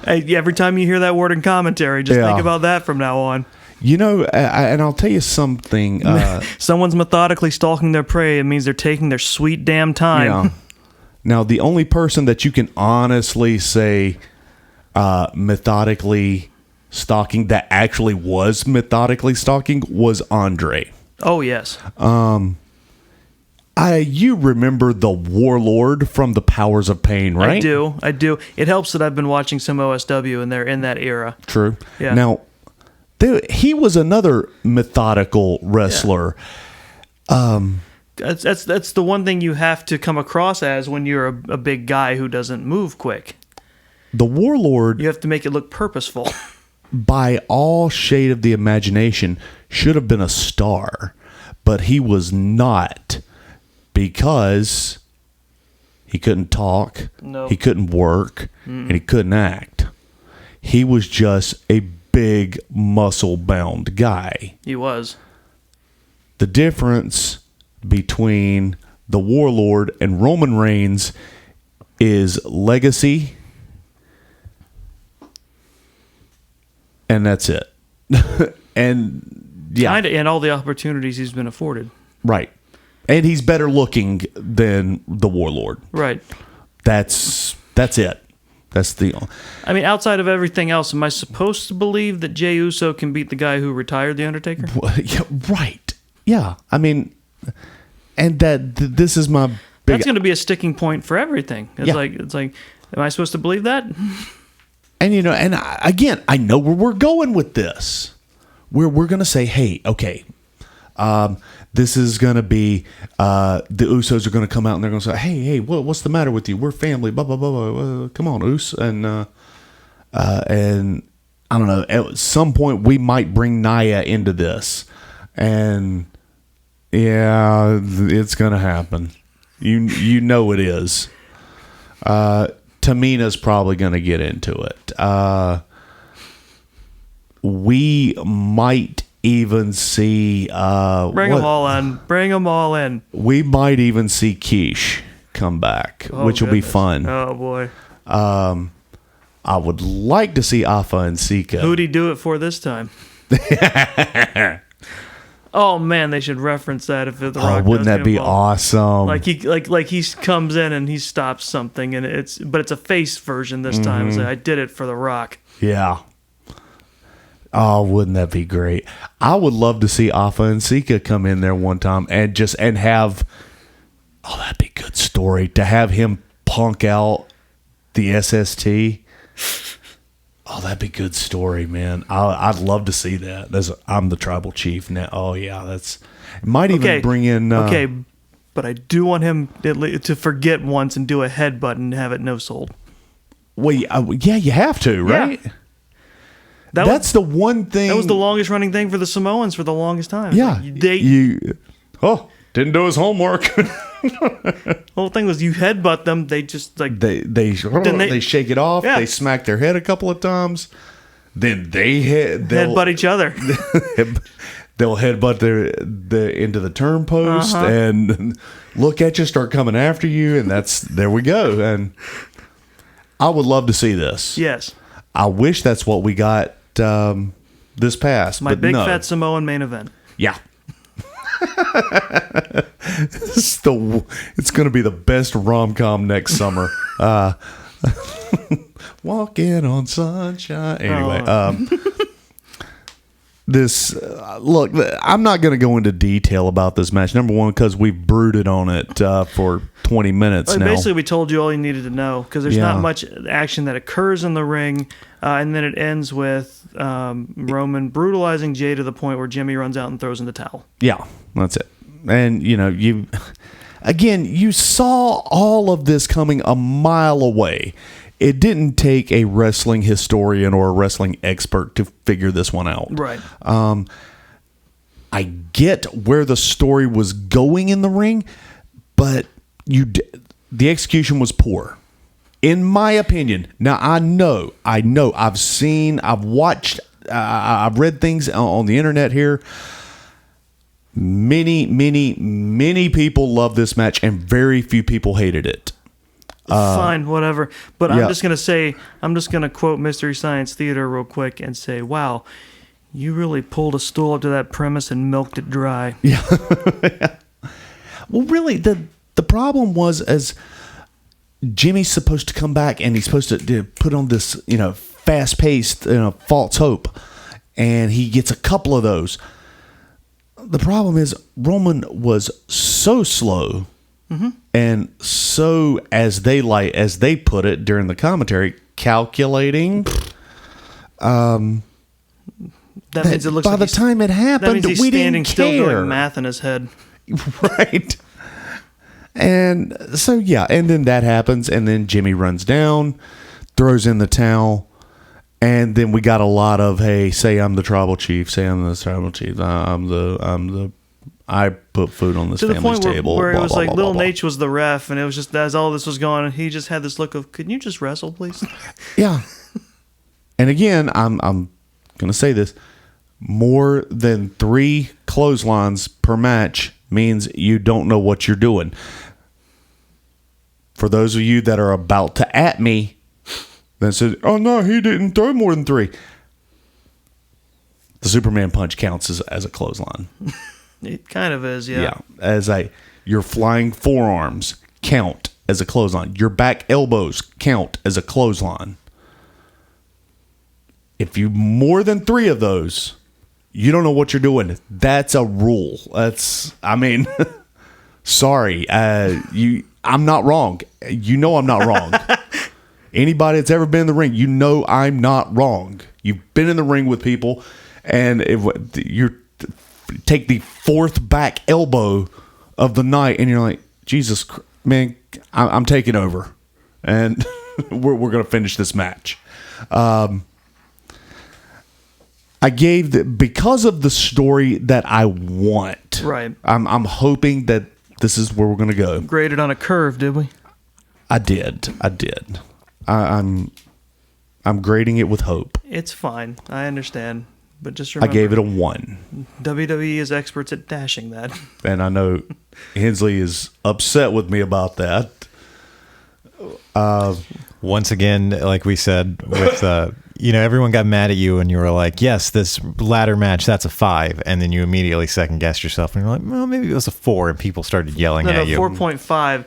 Hey, every time you hear that word in commentary, just think about that from now on. And I'll tell you something. Someone's methodically stalking their prey. It means they're taking their sweet damn time. Yeah. Now, the only person that you can honestly say methodically stalking that actually was methodically stalking was Andre. Oh, yes. You remember the Warlord from the Powers of Pain, right? I do. It helps that I've been watching some OSW and they're in that era. True. Yeah. Now, he was another methodical wrestler. Yeah. That's the one thing you have to come across as when you're a big guy who doesn't move quick. The Warlord, you have to make it look purposeful. By all shade of the imagination, should have been a star, but he was not because he couldn't talk, he couldn't work, and he couldn't act. He was just a big muscle-bound guy. He was. The difference between the Warlord and Roman Reigns is legacy, and that's it. And yeah, and all the opportunities he's been afforded. Right, and he's better looking than the Warlord. Right. That's it. That's the. I mean, outside of everything else, am I supposed to believe that Jey Uso can beat the guy who retired the Undertaker? Yeah, right. Yeah. I mean, and this is my big. That's going to be a sticking point for everything. It's Yeah. like, am I supposed to believe that? And again, I know where we're going with this. We're going to say, hey, okay, this is going to be the Usos are going to come out and they're going to say, hey, what's the matter with you? We're family, blah blah blah blah. Come on, Us, and I don't know. At some point, we might bring Nia into this, and yeah, it's going to happen. You know it is. Tamina's probably going to get into it. We might even see... Bring them all in. Bring them all in. We might even see Quiche come back, which will be fun. Oh, boy. I would like to see Afa and Sika. Who'd he do it for this time? Oh man, they should reference that if The Rock. Wouldn't does that be get involved. awesome? Like he comes in and he stops something, and it's a face version this time. It's like, I did it for The Rock. Yeah. Oh, wouldn't that be great? I would love to see Afa and Sika come in there one time and have. Oh, that'd be a good story to have him punk out the SST. Oh, that'd be a good story, man. I'd love to see that. I'm the tribal chief now. Oh yeah, it might even bring in. Okay, but I do want him to forget once and do a headbutt and have it no sold. Well, yeah, you have to, right? Yeah. That's the one thing. That was the longest running thing for the Samoans for the longest time. Yeah, didn't do his homework. The whole thing was you headbutt them, they just like they shake it off. Yeah. They smack their head a couple of times. Then they'll headbutt each other. They'll headbutt into the turn post and look at you, start coming after you, and there we go. And I would love to see this. Yes. I wish that's what we got this past. My big fat Samoan main event. Yeah. It's going to be the best rom-com next summer. Walking on sunshine. Anyway, look, I'm not going to go into detail about this match. Number one, because we've brooded on it for 20 minutes now. Basically, we told you all you needed to know because there's not much action that occurs in the ring, and then it ends with Roman brutalizing Jey to the point where Jimmy runs out and throws in the towel. Yeah, that's it. And, you saw all of this coming a mile away. It didn't take a wrestling historian or a wrestling expert to figure this one out. Right. I get where the story was going in the ring, but the execution was poor, in my opinion. Now, I know, I've watched, I've read things on the internet here. Many people love this match, and very few people hated it. Fine, whatever. But I'm just going to quote Mystery Science Theater real quick and say, wow, you really pulled a stool up to that premise and milked it dry. Yeah. Well, really, the problem was, as Jimmy's supposed to come back and he's supposed to put on this, fast-paced, false hope, and he gets a couple of those. The problem is Roman was so slow. Mm-hmm. And so, as they put it during the commentary, calculating. That means it looks by like the time it happened, we didn't care. Still doing math in his head, right? And so, and then that happens, and then Jimmy runs down, throws in the towel, and then we got a lot of, hey, say I'm the tribal chief, say I'm the tribal chief, I put food on this family's table. Where it was like Lil blah. Nate was the ref, and it was just as all this was going on, he just had this look of, "Can you just wrestle, please?" Yeah. And again, I'm going to say this: more than 3 clotheslines per match means you don't know what you're doing. For those of you that are about to at me, that said, "Oh no, he didn't throw more than 3." The Superman punch counts as a clothesline. It kind of is, yeah. Yeah, your flying forearms count as a clothesline. Your back elbows count as a clothesline. If you more than 3 of those, you don't know what you're doing. That's a rule. Sorry. I'm not wrong. You know I'm not wrong. Anybody that's ever been in the ring, you know I'm not wrong. You've been in the ring with people, and you take the 4th back elbow of the night, and you're like, Jesus, man, I'm taking over, and we're going to finish this match. I gave because of the story that I want. Right. I'm hoping that this is where we're going to go. Graded on a curve, did we? I did. I'm grading it with hope. It's fine. I understand. But just remember, I gave it a 1. WWE is experts at dashing that. And I know Hensley is upset with me about that. Once again, like we said, with everyone got mad at you, and you were like, "Yes, this ladder match, that's a 5," and then you immediately second guessed yourself, and you're like, "Well, maybe it was a 4," and people started yelling at you. 4.5.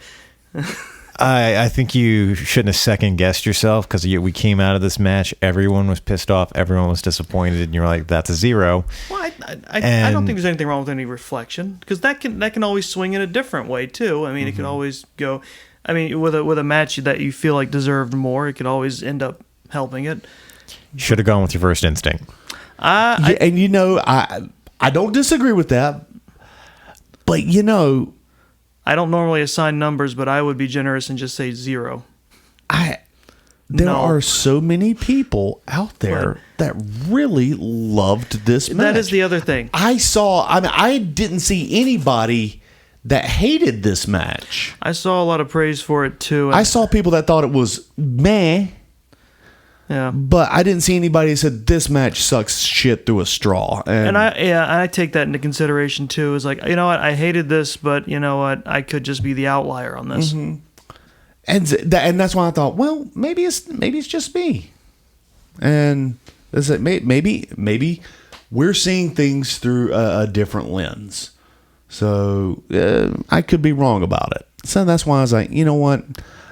I think you shouldn't have second guessed yourself, because we came out of this match, everyone was pissed off, everyone was disappointed, and you're like, "That's a 0." Well, I don't think there's anything wrong with any reflection, because that can always swing in a different way too. I mean, it could always go. I mean, with a match that you feel like deserved more, it could always end up helping it. You should have gone with your first instinct. I don't disagree with that, but I don't normally assign numbers, but I would be generous and just say 0. There are so many people out there that really loved this match. That is the other thing. I didn't see anybody that hated this match. I saw a lot of praise for it too. I saw people that thought it was meh. Yeah. But I didn't see anybody that said this match sucks shit through a straw. And I take that into consideration too. Is like, you know what, I hated this, but you know what, I could just be the outlier on this. Mm-hmm. And that's why I thought, well, maybe it's just me. And is it maybe we're seeing things through a different lens. So I could be wrong about it. So that's why I was like, you know what,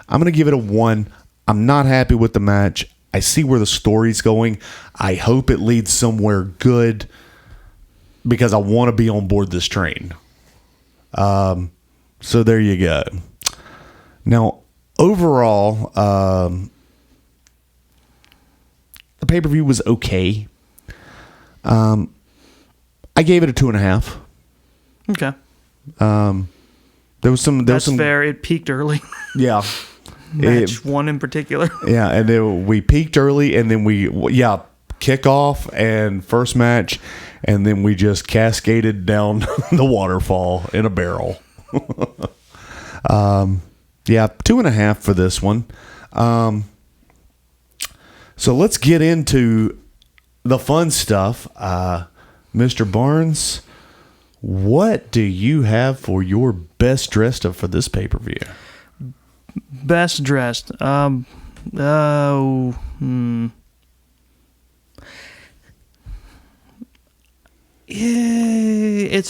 I'm going to give it a 1. I'm not happy with the match. I see where the story's going. I hope it leads somewhere good, because I want to be on board this train. So there you go. Now, overall, the pay-per-view was okay. I gave it a 2.5. Okay. There was some. That's fair. It peaked early. Yeah. Match 1 in particular. Yeah, and then we peaked early, and then kick off and first match, and then we just cascaded down the waterfall in a barrel. 2.5 for this one. So let's get into the fun stuff. Mr. Barnes, what do you have for your best dressed up for this pay-per-view? Best dressed. It's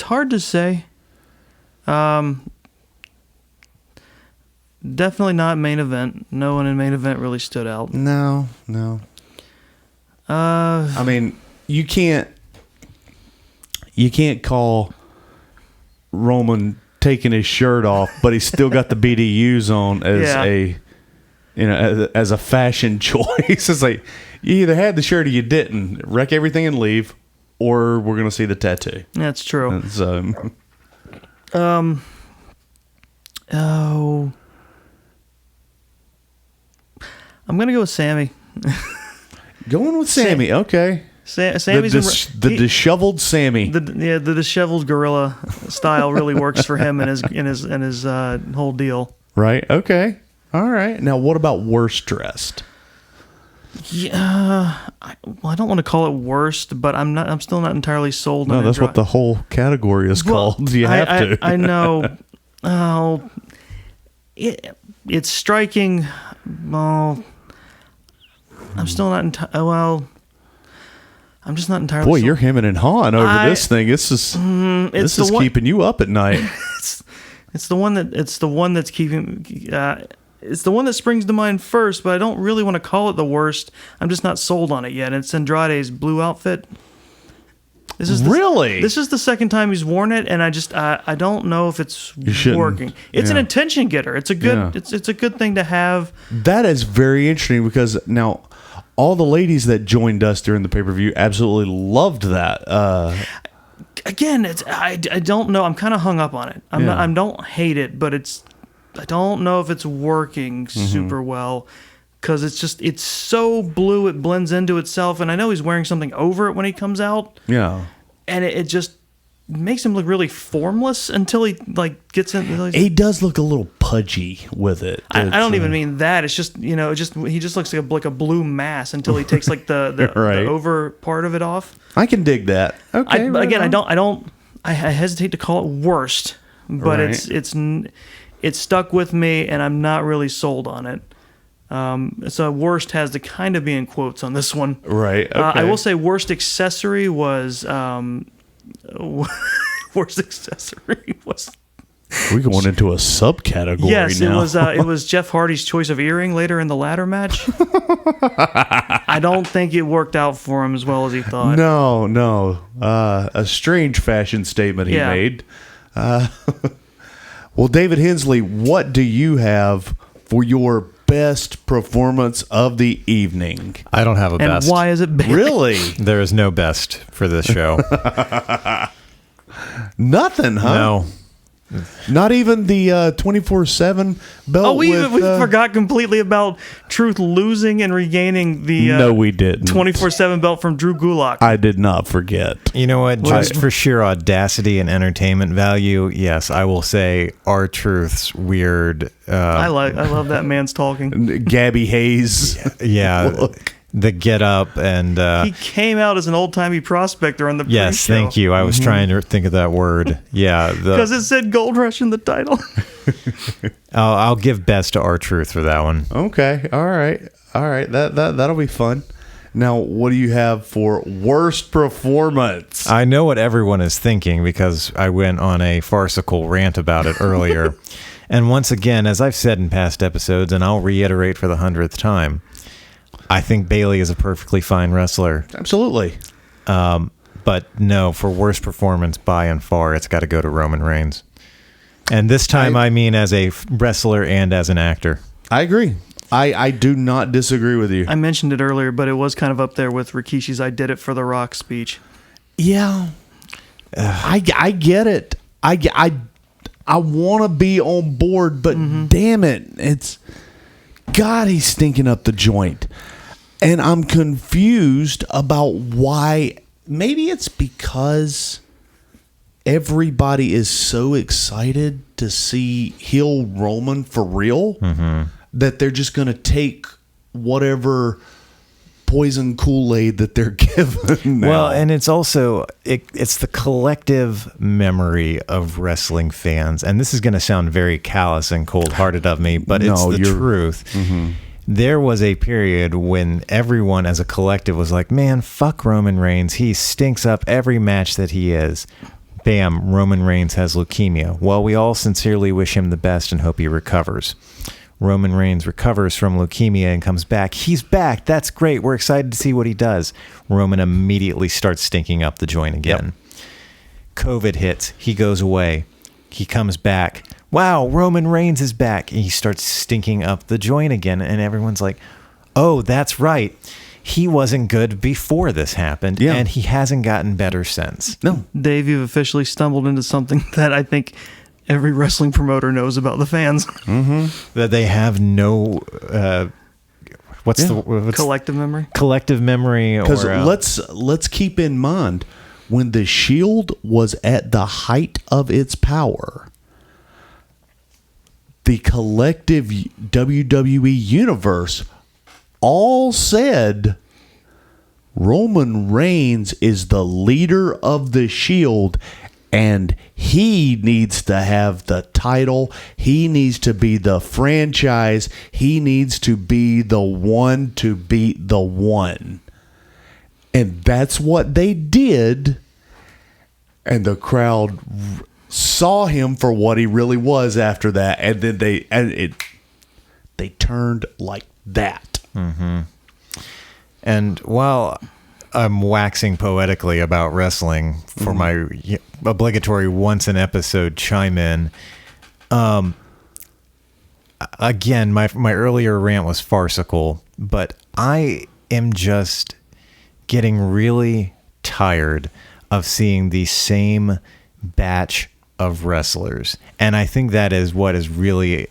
hard to say. Definitely not main event. No one in main event really stood out. No. I mean, you can't call Roman taking his shirt off, but he's still got the BDUs on as a fashion choice. It's like, you either had the shirt or you didn't. Wreck everything and leave, or we're gonna see the tattoo. That's true. And so, I'm gonna go with Sammy. Going with Sammy, okay. Sammy's the disheveled Sammy. The disheveled gorilla style really works for him and his whole deal. Right. Okay. All right. Now, what about worst dressed? Yeah. I don't want to call it worst, but I'm still not entirely sold on it. No, that's what the whole category is called. You have to. I know. Oh, it's striking. Well, I'm still not I'm just not entirely. Boy, you're hemming and hawing over this thing. This is keeping you up at night. It's the one that's keeping. It's the one that springs to mind first, but I don't really want to call it the worst. I'm just not sold on it yet. It's Andrade's blue outfit. This is the second time he's worn it, and I don't know if it's working. It's an attention getter. It's a good it's a good thing to have. That is very interesting because now all the ladies that joined us during the pay-per-view absolutely loved that. Again, I don't know. I'm kind of hung up on it. I don't hate it, but I don't know if it's working super well because it's so blue it blends into itself, and I know he's wearing something over it when he comes out. Yeah, and it just makes him look really formless until he gets in. He does look a little pudgy with it. I don't even mean that. It's just he just looks like a blue mass until he takes the right. the over part of it off. I can dig that. Okay. I hesitate to call it worst, but right. It's stuck with me, and I'm not really sold on it. So worst has to kind of be in quotes on this one. Right. Okay. I will say worst accessory was worst accessory was. We're going into a subcategory yes, now. it was Jeff Hardy's choice of earring later in the ladder match. I don't think it worked out for him as well as he thought. No. A strange fashion statement he made. Well, David Hensley, what do you have for your best performance of the evening? I don't have a and best. Why is it bad? Really? There is no best for this show. Nothing, huh? No. Not even the 24/7 belt. Oh, we forgot completely about Truth losing and regaining the no, we didn't. 24/7 belt from Drew Gulak. I did not forget. You know what? Just for sheer audacity and entertainment value, yes, I will say R-Truth's weird. I love that man's talking. Gabby Hayes. Yeah. Look. The get up and he came out as an old timey prospector on the pre-show. yes, thank you. I was trying to think of that word. Yeah, because it said Gold Rush in the title. I'll give best to R-Truth for that one. Okay, all right. That'll be fun. Now, what do you have for worst performance? I know what everyone is thinking because I went on a farcical rant about it earlier. And once again, as I've said in past episodes, and I'll reiterate for the 100th time, I think Bayley is a perfectly fine wrestler. Absolutely. But no, for worst performance by and far, it's got to go to Roman Reigns. And this time, I mean as a wrestler and as an actor. I agree. I do not disagree with you. I mentioned it earlier, but it was kind of up there with Rikishi's "I did it for the Rock" speech. Yeah. I get it. I want to be on board, but damn it. It's... God, he's stinking up the joint. And I'm confused about why. Maybe it's because everybody is so excited to see heel Roman for real that they're just going to take whatever poison Kool-Aid that they're given now. Well, and it's also it's the collective memory of wrestling fans, and this is going to sound very callous and cold-hearted of me, but it's the truth. There was a period when everyone as a collective was like, man, fuck Roman Reigns. He stinks up every match that he is. Bam, Roman Reigns has leukemia. Well, we all sincerely wish him the best and hope he recovers. Roman Reigns recovers from leukemia and comes back. He's back. That's great. We're excited to see what he does. Roman immediately starts stinking up the joint again. COVID hits. He goes away. He comes back. Wow, Roman Reigns is back. And he starts stinking up the joint again. And everyone's like, oh, that's right. He wasn't good before this happened. And he hasn't gotten better since. No. Dave, you've officially stumbled into something that I think every wrestling promoter knows about the fans. That they have no... what's collective memory? Collective memory. Because let's keep in mind, when the Shield was at the height of its power, the collective WWE universe all said Roman Reigns is the leader of the Shield and he needs to have the title. He needs to be the franchise. He needs to be the one to beat the one. And that's what they did. And the crowd saw him for what he really was after that, and then they turned like that. And while I'm waxing poetically about wrestling for my obligatory once an episode chime in, again, my earlier rant was farcical, but I am just getting really tired of seeing the same batch of wrestlers. And I think that is what has really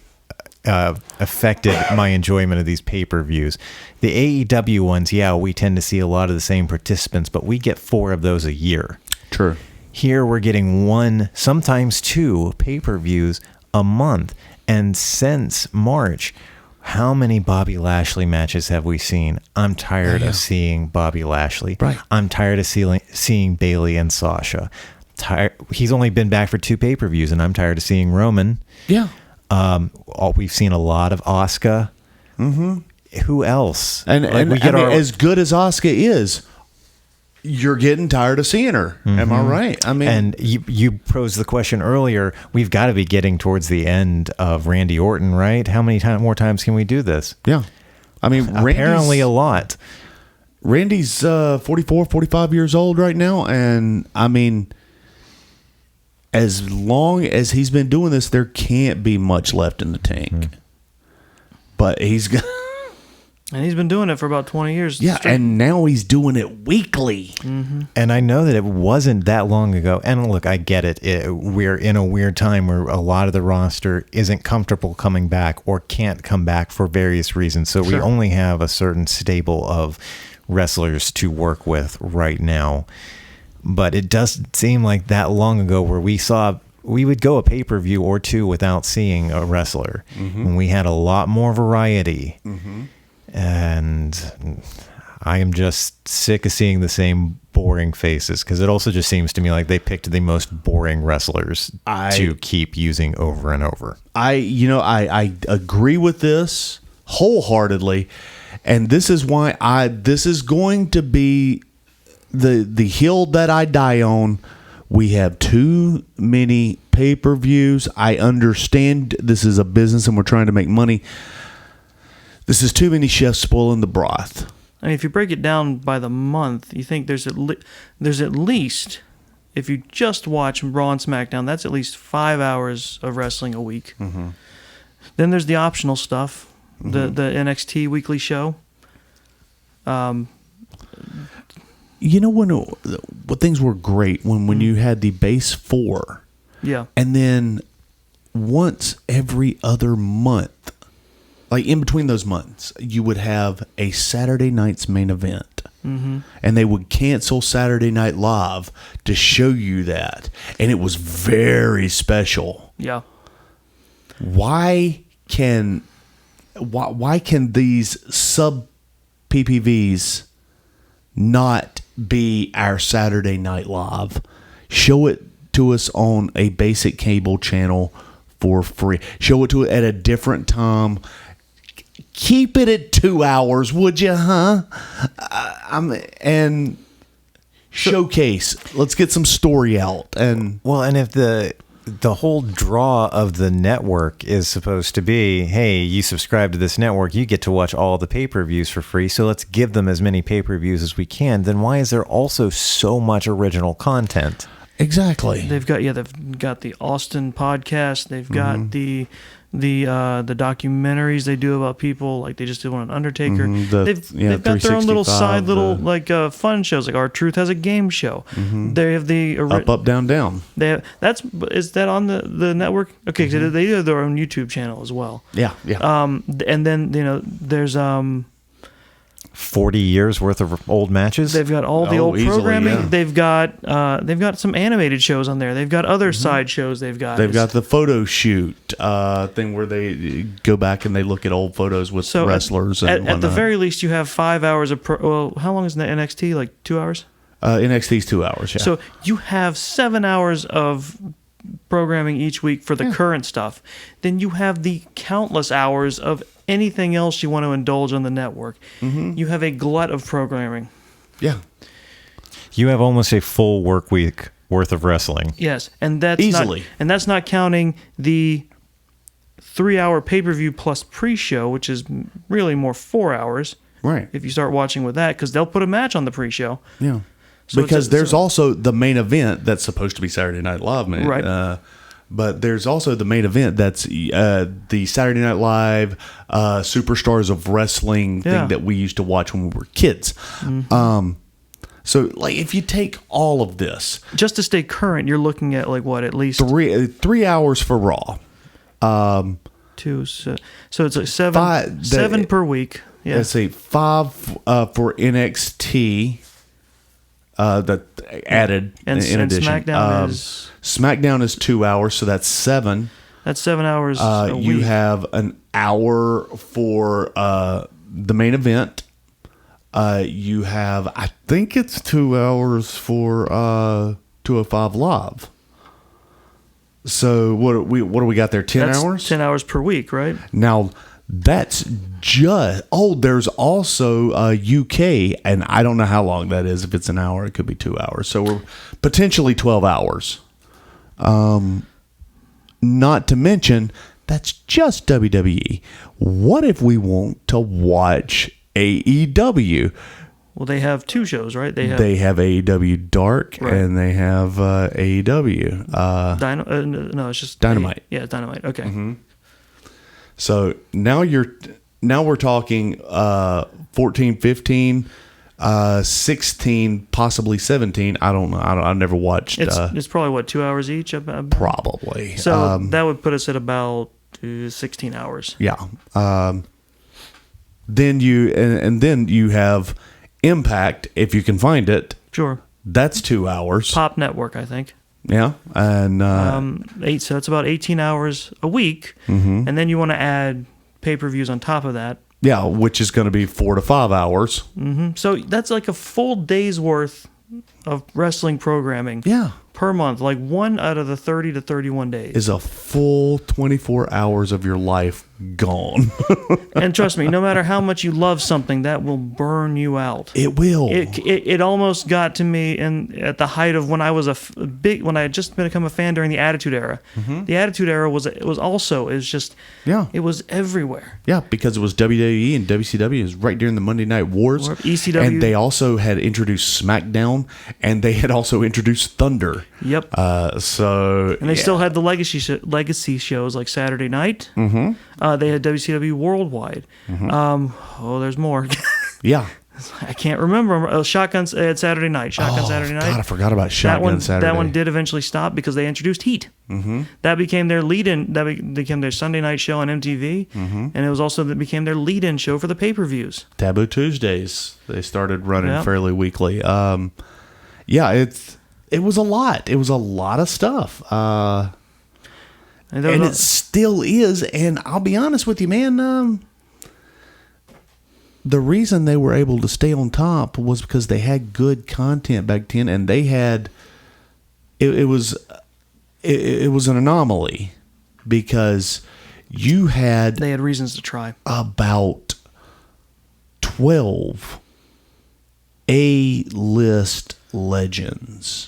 affected my enjoyment of these pay-per-views. The AEW ones, yeah, we tend to see a lot of the same participants, but we get 4 of those a year. True. Here we're getting 1, sometimes 2 pay-per-views a month. And since March, how many Bobby Lashley matches have we seen? I'm tired of seeing Bobby Lashley. Right. I'm tired of seeing Bayley and Sasha. He's only been back for 2 pay-per-views, and I'm tired of seeing Roman. Yeah. We've seen a lot of Asuka. Who else? And as good as Asuka is, you're getting tired of seeing her. Am I right? I mean, and you posed the question earlier. We've got to be getting towards the end of Randy Orton, right? How many more times can we do this? Yeah. I mean, apparently a lot. Randy's 44, 45 years old right now. And I mean, as long as he's been doing this, there can't be much left in the tank. But he's got... And he's been doing it for about 20 years. Yeah, straight. and now he's doing it weekly. And I know that it wasn't that long ago. And look, I get it. We're in a weird time where a lot of the roster isn't comfortable coming back or can't come back for various reasons. So we only have a certain stable of wrestlers to work with right now. But it doesn't seem like that long ago where we would go a pay-per-view or 2 without seeing a wrestler. And we had a lot more variety. And I am just sick of seeing the same boring faces, because it also just seems to me like they picked the most boring wrestlers to keep using over and over. I agree with this wholeheartedly, and this is why this is going to be the hill that I die on. We have too many pay-per-views. I understand this is a business and we're trying to make money. This is too many chefs spoiling the broth. I mean, if you break it down by the month, you think there's at least, if you just watch Raw and SmackDown, that's at least 5 hours of wrestling a week. Then there's the optional stuff, the NXT weekly show. You know, when things were great, when you had the base 4. Yeah. And then once every other month, like in between those months, you would have a Saturday night's main event. And they would cancel Saturday Night Live to show you that. And it was very special. Yeah. Why can these sub PPVs not be our Saturday Night Live? Show it to us on a basic cable channel for free. Show it to it at a different time. Keep it at 2 hours, would you, huh? And showcase. Let's get some story out. And if the whole draw of the network is supposed to be, hey, you subscribe to this network, you get to watch all the pay-per-views for free, so let's give them as many pay-per-views as we can, then why is there also so much original content? Exactly. They've got the Austin podcast. They've got the documentaries they do about people, like they just did one on Undertaker. They've got their own little side fun shows, like Our Truth has a game show. They have the up down down. Is that on the network? Okay, so they have their own YouTube channel as well. Yeah. And then there's 40 years worth of old matches. They've got all the old programming. Yeah. They've got some animated shows on there. They've got other side shows. They've got the photo shoot thing where they go back and they look at old photos with wrestlers. At the very least, you have 5 hours of how long is the NXT? Like 2 hours? NXT's 2 hours. Yeah. So you have 7 hours of programming each week for the current stuff. Then you have the countless hours of anything else you want to indulge on the network. You have a glut of programming. Yeah. You have almost a full work week worth of wrestling. Yes, and that's Easily. that's not counting the 3-hour pay-per-view plus pre-show, which is really more 4 hours. Right. If you start watching with that, because they'll put a match on the pre-show. Yeah. So Because there's also the main event that's supposed to be Saturday Night Live, man. Right. But there's also the main event that's the Saturday Night Live Superstars of Wrestling thing that we used to watch when we were kids. So, like, if you take all of this, just to stay current, you're looking at like what, at least 3 hours for Raw. two. So it's like seven per week. Yeah. Let's see, 5 for NXT. That added and in addition. SmackDown is 2 hours, so that's 7. That's 7 hours. A You week. have an hour for the main event. You have, I think it's 2 hours for 205 Live. So what do we got there? 10 hours? 10 hours per week, right? Now that's just there's also UK, and I don't know how long that is. If it's an hour, it could be 2 hours. So we're potentially 12 hours. Not to mention that's just WWE. What if we want to watch AEW? Well, they have 2 shows, right? They have AEW Dark, right. and they have AEW. No, it's just Dynamite. Yeah, Dynamite. Okay. Mm-hmm. So now we're talking 14, 15, 16, possibly 17. I don't know. I've never watched. It's probably what, 2 hours each. Probably. So that would put us at about 16 hours. Yeah. Then you have Impact, if you can find it. Sure. That's 2 hours. Pop Network, I think. Yeah, and 8. So it's about 18 hours a week, mm-hmm. and then you want to add pay-per-views on top of that. Yeah, which is going to be 4 to 5 hours. Mm-hmm. So that's like a full day's worth of wrestling programming. Yeah. Per month, like 1 out of the 30 to 31 days. Is a full 24 hours of your life gone. And trust me, no matter how much you love something, that will burn you out. It will. It almost got to me at the height of when I was when I had just become a fan during the Attitude Era. Mm-hmm. The Attitude Era was just it was everywhere. Yeah, because it was WWE and WCW is right during the Monday Night Wars. Or ECW. And they also had introduced SmackDown, and they had also introduced Thunder. Yep. And they still had the legacy shows like Saturday Night. Mm-hmm. They had WCW Worldwide. Mm-hmm. There's more. Yeah. I can't remember. Shotguns at Saturday Night. Saturday Night. God, I forgot about Shotgun Saturday. That one did eventually stop because they introduced Heat. Mm-hmm. That became their lead-in. That became their Sunday night show on MTV, mm-hmm. and it was also that became their lead-in show for the pay-per-views. Taboo Tuesdays. They started running fairly weekly. It was a lot. It was a lot of stuff. And it still is. And I'll be honest with you, man. The reason they were able to stay on top was because they had good content back then, and they had. It was an anomaly because they had reasons to try. About 12 A-list legends.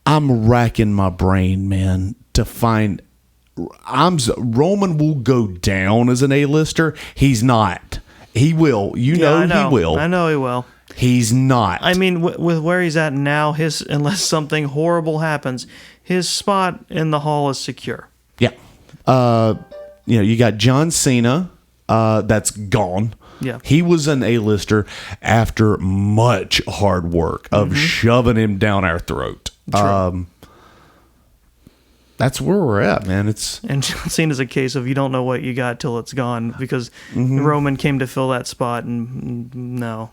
I'm racking my brain, man, to find. Roman will go down as an A-lister. He's not. He will. He will. I know he will. He's not. I mean, with where he's at now, unless something horrible happens, his spot in the Hall is secure. Yeah. You got John Cena. That's gone. Yeah. He was an A-lister after much hard work of shoving him down our throat. True. That's where we're at, man. And John Cena's a case of you don't know what you got till it's gone because Roman came to fill that spot and no.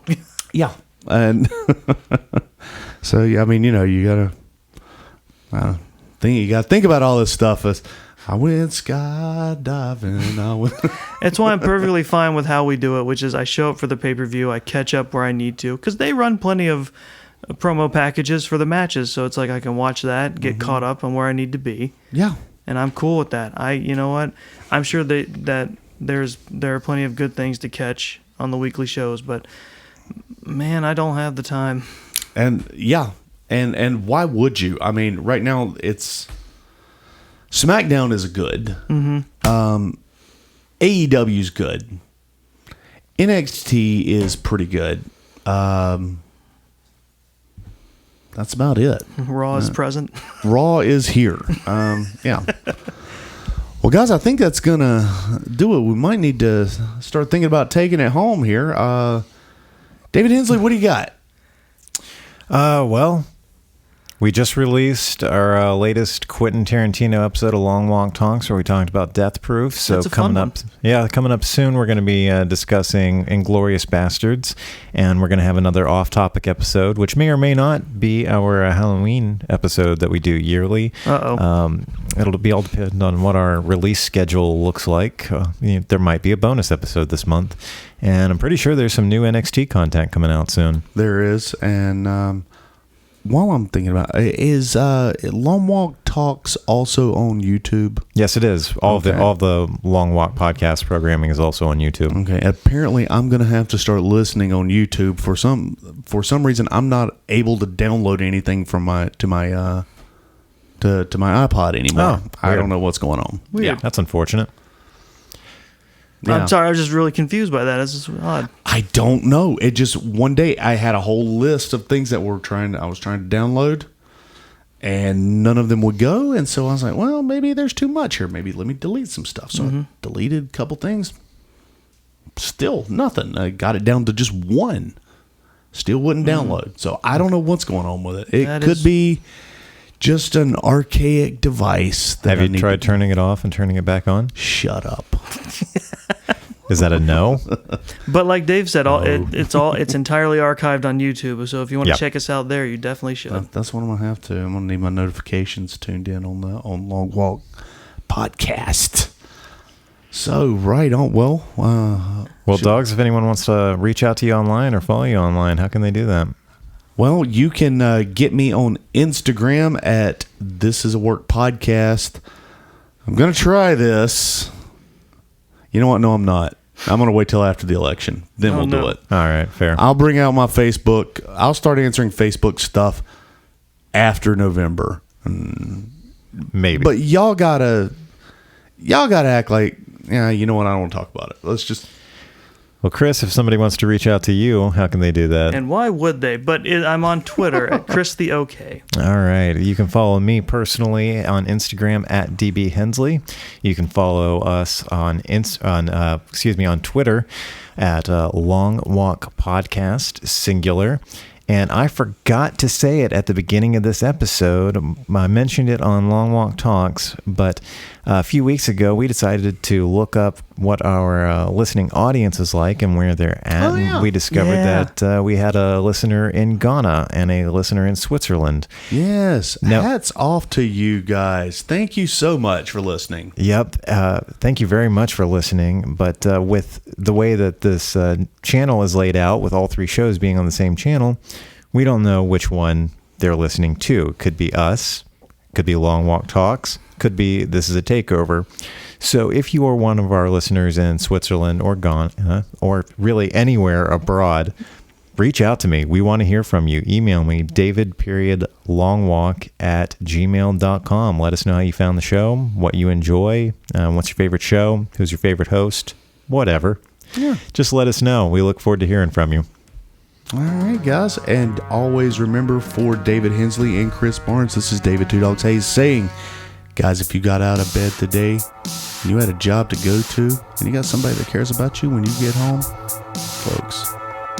Yeah. And so, I mean, you gotta think about all this stuff. I went skydiving. It's why I'm perfectly fine with how we do it, which is I show up for the pay-per-view, I catch up where I need to, because they run plenty of promo packages for the matches, so it's like I can watch that, get caught up on where I need to be. Yeah. And I'm cool with that. You know what? I'm sure that there are plenty of good things to catch on the weekly shows, but man, I don't have the time. And yeah, And why would you? I mean, right now it's SmackDown is good. AEW's good. NXT is pretty good. That's about it. Raw is present. Raw is here. Yeah. Well, guys, I think that's going to do it. We might need to start thinking about taking it home here. David Hensley, what do you got? Well, we just released our latest Quentin Tarantino episode of Long Walk Talks, where we talked about Death Proof. So That's a fun coming up soon, we're going to be discussing Inglourious Bastards, and we're going to have another off-topic episode, which may or may not be our Halloween episode that we do yearly. It'll be all depend on what our release schedule looks like. There might be a bonus episode this month, and I'm pretty sure there's some new NXT content coming out soon. There is, and while I'm thinking about it, is Long Walk Talks also on YouTube? Yes, it is. All of the Long Walk podcast programming is also on YouTube. Okay. Apparently, I'm going to have to start listening on YouTube. For some reason, I'm not able to download anything from my iPod anymore. Oh, I weird. don't know what's going on. Weird. Yeah, that's unfortunate. Yeah. I'm sorry, I was just really confused by that. It's just odd. I don't know. It just one day I had a whole list of things that I was trying to download, and none of them would go. And so I was like, well, maybe there's too much here. Maybe let me delete some stuff. So I deleted a couple things. Still nothing. I got it down to just one. Still wouldn't download. So I don't know what's going on with it. It could be just an archaic device. Have you tried turning it off and turning it back on? Shut up. Is that a no? But like Dave said, it's entirely archived on YouTube. So if you want to check us out there, you definitely should. That's what I'm gonna have to. I'm gonna need my notifications tuned in on Long Walk Podcast. So right on. Well, Doggz, if anyone wants to reach out to you online or follow you online, how can they do that? Well, you can get me on Instagram at This Is a Work Podcast. I'm gonna try this. You know what? No, I'm not. I'm going to wait till after the election. Then we'll do it. All right, fair. I'll bring out my Facebook. I'll start answering Facebook stuff after November. Maybe. But y'all gotta act like, yeah, you know what? I don't want to talk about it. Let's just. Well, Chris, if somebody wants to reach out to you, how can they do that? And why would they? But I'm on Twitter at Chris the OK. All right. You can follow me personally on Instagram at DB Hensley. You can follow us on Twitter at Long Walk Podcast, singular. And I forgot to say it at the beginning of this episode. I mentioned it on Long Walk Talks, but a few weeks ago, we decided to look up what our listening audience is like and where they're at. Oh, yeah. And we discovered that we had a listener in Ghana and a listener in Switzerland. Yes. Now, hats off to you guys. Thank you so much for listening. Yep. Thank you very much for listening. But with the way that this channel is laid out, with all three shows being on the same channel, we don't know which one they're listening to. It could be us, could be Long Walk Talks, could be This Is a Takeover. So if you are one of our listeners in Switzerland or Ghana, or really anywhere abroad, reach out to me. We want to hear from you. Email me, david.longwalk@gmail.com. Let us know how you found the show, what you enjoy, what's your favorite show, who's your favorite host, whatever. Yeah. Just let us know. We look forward to hearing from you. All right, guys. And always remember, for David Hensley and Chris Barnes, this is David Two Dogs Hayes saying, guys, if you got out of bed today and you had a job to go to and you got somebody that cares about you when you get home, folks,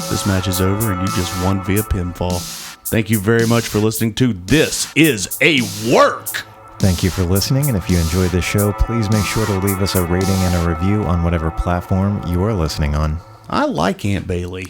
this match is over and you just won via pinfall. Thank you very much for listening to This Is a Work. Thank you for listening, and if you enjoyed this show, please make sure to leave us a rating and a review on whatever platform you are listening on. I like Aunt Bailey.